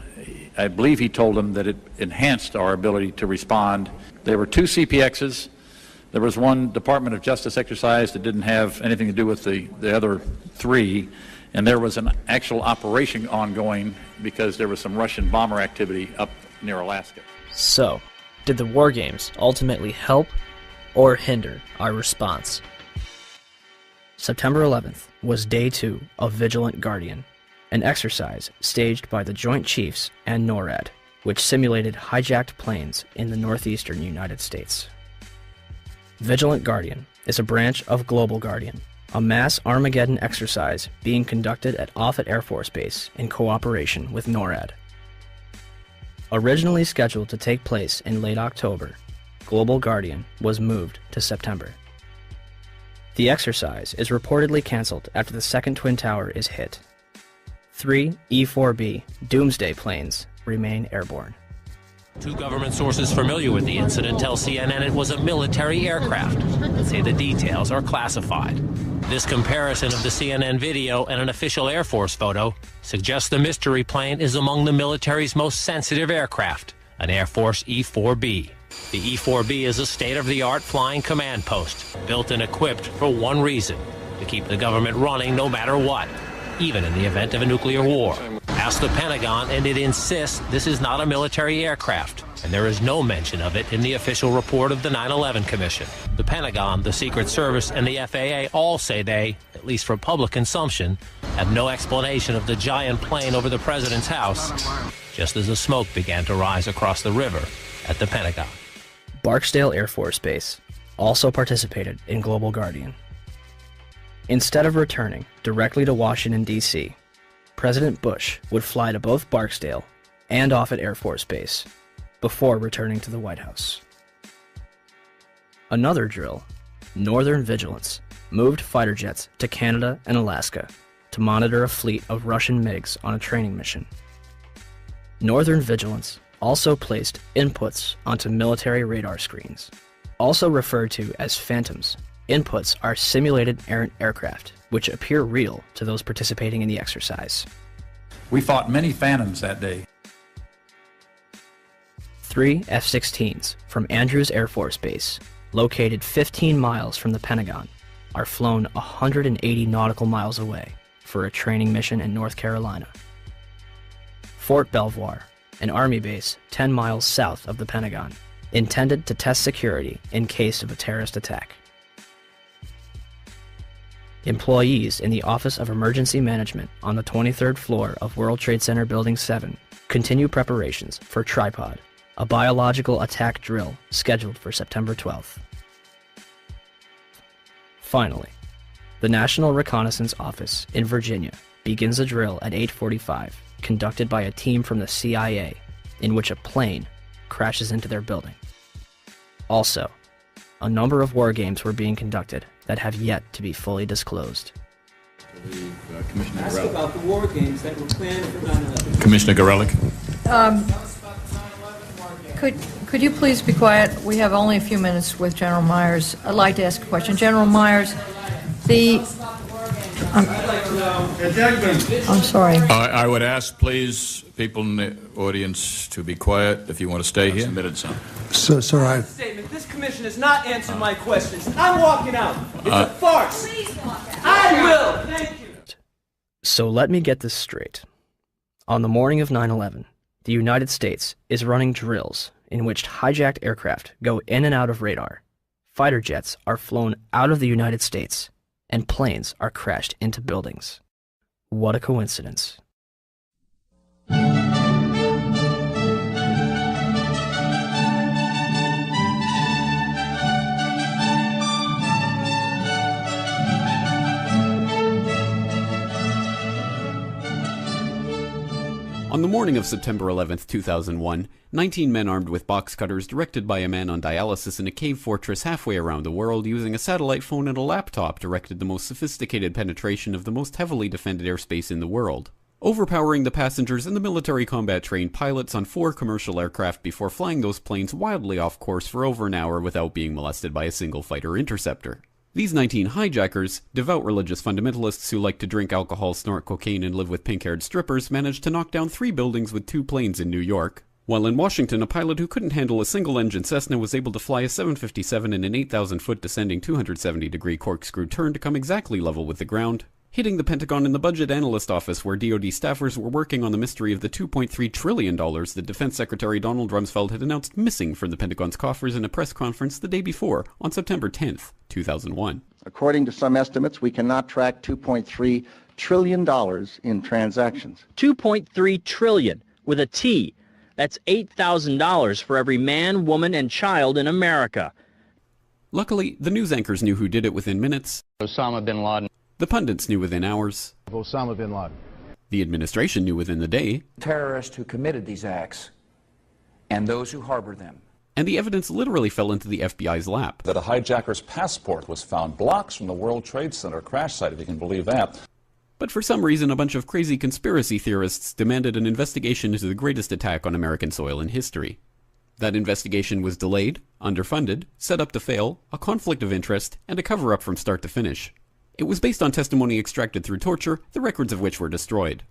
he told them that it enhanced our ability to respond. There were 2 CPXs. There was 1 Department of Justice exercise that didn't have anything to do with the other 3. And there was an actual operation ongoing because there was some Russian bomber activity up near Alaska. So, did the war games ultimately help or hinder our response? September 11th was day 2 of Vigilant Guardian, an exercise staged by the Joint Chiefs and NORAD, which simulated hijacked planes in the northeastern United States. Vigilant Guardian is a branch of Global Guardian, a mass Armageddon exercise being conducted at Offutt Air Force Base in cooperation with NORAD. Originally scheduled to take place in late October, Global Guardian was moved to September. The exercise is reportedly canceled after the second Twin Tower is hit. 3 E-4B Doomsday planes remain airborne. Two government sources familiar with the incident tell CNN it was a military aircraft, but say the details are classified. This comparison of the CNN video and an official Air Force photo suggests the mystery plane is among the military's most sensitive aircraft, an Air Force E-4B. The E-4B is a state-of-the-art flying command post, built and equipped for one reason: to keep the government running no matter what, even in the event of a nuclear war. Ask the Pentagon, and it insists this is not a military aircraft, and there is no mention of it in the official report of the 9/11 Commission. The Pentagon, the Secret Service, and the FAA all say they, at least for public consumption, have no explanation of the giant plane over the president's house, just as the smoke began to rise across the river at the Pentagon. Barksdale Air Force Base also participated in Global Guardian. Instead of returning directly to Washington, D.C., President Bush would fly to both Barksdale and Offutt Air Force Base before returning to the White House. Another drill, Northern Vigilance, moved fighter jets to Canada and Alaska to monitor a fleet of Russian MiGs on a training mission. Northern Vigilance also placed inputs onto military radar screens. Also referred to as phantoms, inputs are simulated errant aircraft, which appear real to those participating in the exercise. We fought many phantoms that day. 3 F-16s from Andrews Air Force Base, located 15 miles from the Pentagon, are flown 180 nautical miles away for a training mission in North Carolina. Fort Belvoir, an Army base 10 miles south of the Pentagon, intended to test security in case of a terrorist attack. Employees in the Office of Emergency Management on the 23rd floor of World Trade Center Building 7 continue preparations for Tripod, a biological attack drill scheduled for September 12th. Finally, the National Reconnaissance Office in Virginia begins a drill at 8:45, conducted by a team from the CIA, in which a plane crashes into their building. Also, a number of war games were being conducted that have yet to be fully disclosed. Ask about the war games that were planned for 9/11. Commissioner Gorelick. Could you please be quiet? We have only a few minutes with General Myers. I'd like to ask a question. General Myers, I'm sorry. I would ask, please, people in the audience to be quiet if you want to stay here. Sir, This commission has not answered my questions. I'm walking out. It's a farce. I will. Thank you. So let me get this straight. On the morning of 9/11, the United States is running drills in which hijacked aircraft go in and out of radar. Fighter jets are flown out of the United States, and planes are crashed into buildings. What a coincidence. On the morning of September 11th, 2001, 19 men armed with box cutters, directed by a man on dialysis in a cave fortress halfway around the world using a satellite phone and a laptop, directed the most sophisticated penetration of the most heavily defended airspace in the world, overpowering the passengers and the military combat-trained pilots on 4 commercial aircraft before flying those planes wildly off course for over an hour without being molested by a single fighter interceptor. These 19 hijackers, devout religious fundamentalists who like to drink alcohol, snort cocaine, and live with pink-haired strippers, managed to knock down 3 buildings with 2 planes in New York, while in Washington, a pilot who couldn't handle a single-engine Cessna was able to fly a 757 in an 8,000-foot descending 270-degree corkscrew turn to come exactly level with the ground, hitting the Pentagon in the Budget Analyst Office, where DoD staffers were working on the mystery of the $2.3 trillion that Defense Secretary Donald Rumsfeld had announced missing from the Pentagon's coffers in a press conference the day before, on September 10th, 2001. According to some estimates, we cannot track $2.3 trillion in transactions. $2.3 trillion with a T. That's $8,000 for every man, woman, and child in America. Luckily, the news anchors knew who did it within minutes. Osama bin Laden. The pundits knew within hours. Osama bin Laden. The administration knew within the day. Terrorists who committed these acts and those who harbor them. And the evidence literally fell into the FBI's lap. That a hijacker's passport was found blocks from the World Trade Center crash site, if you can believe that. But for some reason, a bunch of crazy conspiracy theorists demanded an investigation into the greatest attack on American soil in history. That investigation was delayed, underfunded, set up to fail, a conflict of interest, and a cover-up from start to finish. It was based on testimony extracted through torture, the records of which were destroyed.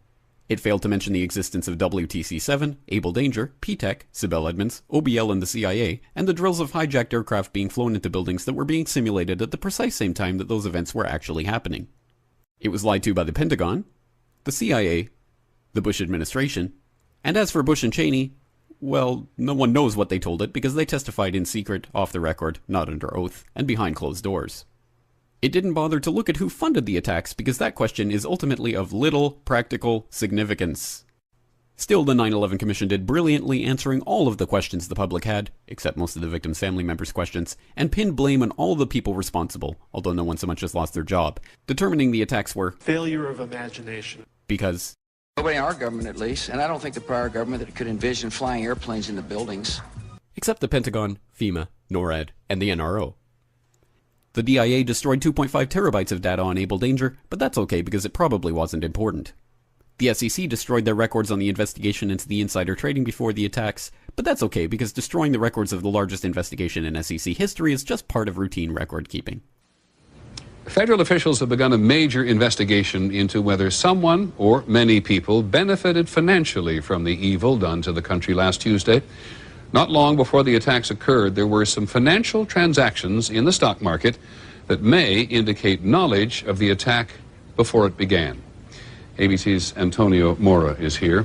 It failed to mention the existence of WTC-7, Able Danger, P-TECH, Sibel Edmonds, OBL and the CIA, and the drills of hijacked aircraft being flown into buildings that were being simulated at the precise same time that those events were actually happening. It was lied to by the Pentagon, the CIA, the Bush administration, and as for Bush and Cheney, well, no one knows what they told it because they testified in secret, off the record, not under oath, and behind closed doors. It didn't bother to look at who funded the attacks because that question is ultimately of little practical significance. Still, the 9/11 Commission did brilliantly, answering all of the questions the public had, except most of the victims' family members' questions, and pinned blame on all the people responsible, although no one so much as lost their job, determining the attacks were failure of imagination. Because nobody in our government, at least, and I don't think the prior government that could envision flying airplanes into buildings. Except the Pentagon, FEMA, NORAD, and the NRO. The DIA destroyed 2.5 terabytes of data on Able Danger, but that's okay because it probably wasn't important. The SEC destroyed their records on the investigation into the insider trading before the attacks, but that's okay because destroying the records of the largest investigation in SEC history is just part of routine record keeping. Federal officials have begun a major investigation into whether someone or many people benefited financially from the evil done to the country last Tuesday. Not long before the attacks occurred, there were some financial transactions in the stock market that may indicate knowledge of the attack before it began. ABC's Antonio Mora is here.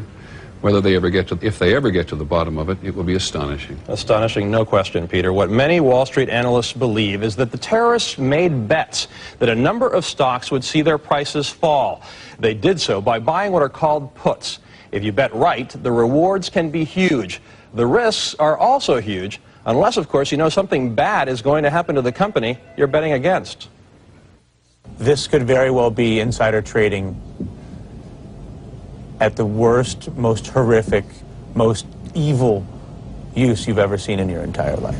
Whether they ever get to, if they ever get to the bottom of it, it will be astonishing. Astonishing, no question, Peter. What many Wall Street analysts believe is that the terrorists made bets that a number of stocks would see their prices fall. They did so by buying what are called puts. If you bet right, the rewards can be huge. The risks are also huge, unless, of course, you know something bad is going to happen to the company you're betting against. This could very well be insider trading at the worst, most horrific, most evil use you've ever seen in your entire life.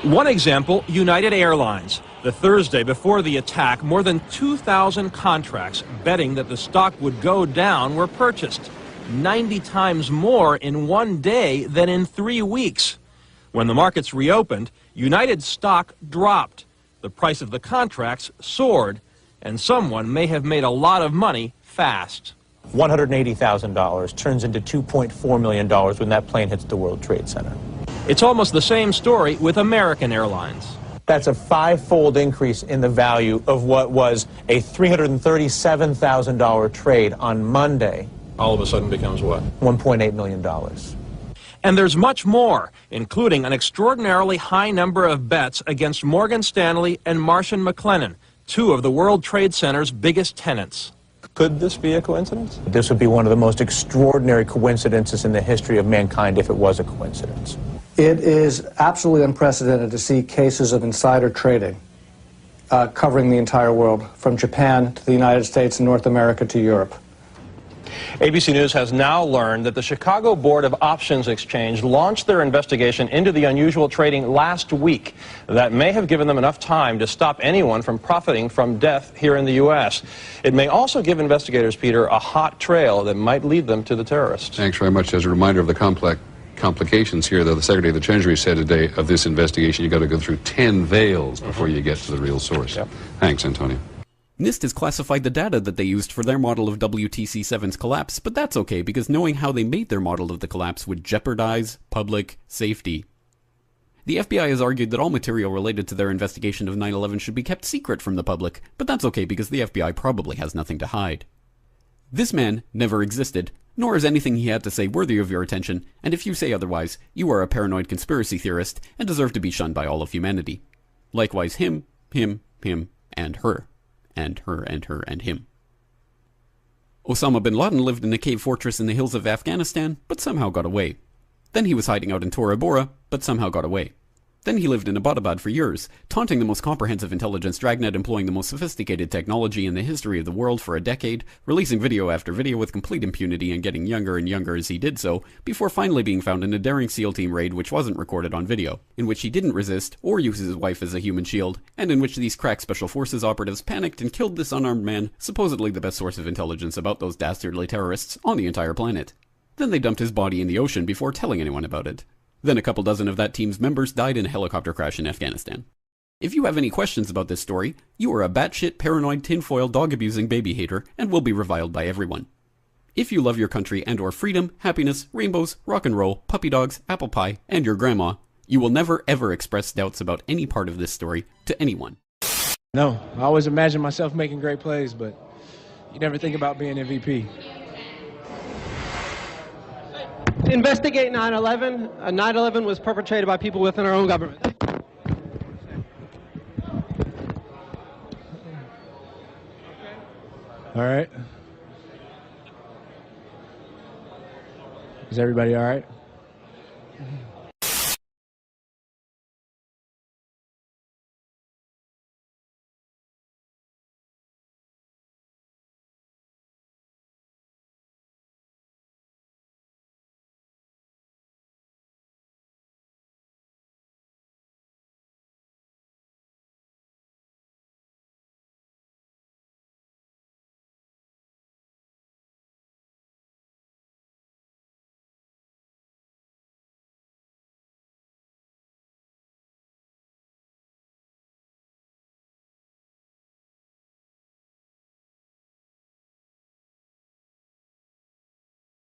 One example, United Airlines. The Thursday before the attack, more than 2,000 contracts betting that the stock would go down were purchased. 90 times more in one day than in 3 weeks. When the markets reopened, United stock dropped. The price of the contracts soared, and someone may have made a lot of money fast. $180,000 turns into $2.4 million when that plane hits the World Trade Center. It's almost the same story with American Airlines. That's a 5-fold increase in the value of what was a $337,000 trade on Monday. All of a sudden becomes what? $1.8 million. And there's much more, including an extraordinarily high number of bets against Morgan Stanley and Marsh & McLennan, two of the World Trade Center's biggest tenants. Could this be a coincidence? This would be one of the most extraordinary coincidences in the history of mankind if it was a coincidence. It is absolutely unprecedented to see cases of insider trading covering the entire world, from Japan to the United States and North America to Europe. ABC News has now learned that the Chicago Board of Options Exchange launched their investigation into the unusual trading last week. That may have given them enough time to stop anyone from profiting from death here in the U.S. It may also give investigators, Peter, a hot trail that might lead them to the terrorists. Thanks very much. As a reminder of the complications here, though, the Secretary of the Treasury said today of this investigation, you've got to go through 10 veils before you get to the real source. Yep. Thanks, Antonio. NIST has classified the data that they used for their model of WTC-7's collapse, but that's okay because knowing how they made their model of the collapse would jeopardize public safety. The FBI has argued that all material related to their investigation of 9/11 should be kept secret from the public, but that's okay because the FBI probably has nothing to hide. This man never existed, nor is anything he had to say worthy of your attention, and if you say otherwise, you are a paranoid conspiracy theorist and deserve to be shunned by all of humanity. Likewise him, and her, and her, and her, and him. Osama bin Laden lived in a cave fortress in the hills of Afghanistan, but somehow got away. Then he was hiding out in Tora Bora, but somehow got away. Then he lived in Abbottabad for years, taunting the most comprehensive intelligence dragnet employing the most sophisticated technology in the history of the world for a decade, releasing video after video with complete impunity and getting younger and younger as he did so, before finally being found in a daring SEAL team raid which wasn't recorded on video, in which he didn't resist or use his wife as a human shield, and in which these crack special forces operatives panicked and killed this unarmed man, supposedly the best source of intelligence about those dastardly terrorists on the entire planet. Then they dumped his body in the ocean before telling anyone about it. Then a couple dozen of that team's members died in a helicopter crash in Afghanistan. If you have any questions about this story, you are a batshit paranoid tinfoil dog-abusing baby hater and will be reviled by everyone. If you love your country and or freedom, happiness, rainbows, rock and roll, puppy dogs, apple pie, and your grandma, you will never ever express doubts about any part of this story to anyone. No, I always imagine myself making great plays, but you never think about being MVP. Investigate 9/11. 9/11 was perpetrated by people within our own government. All right. Is everybody all right?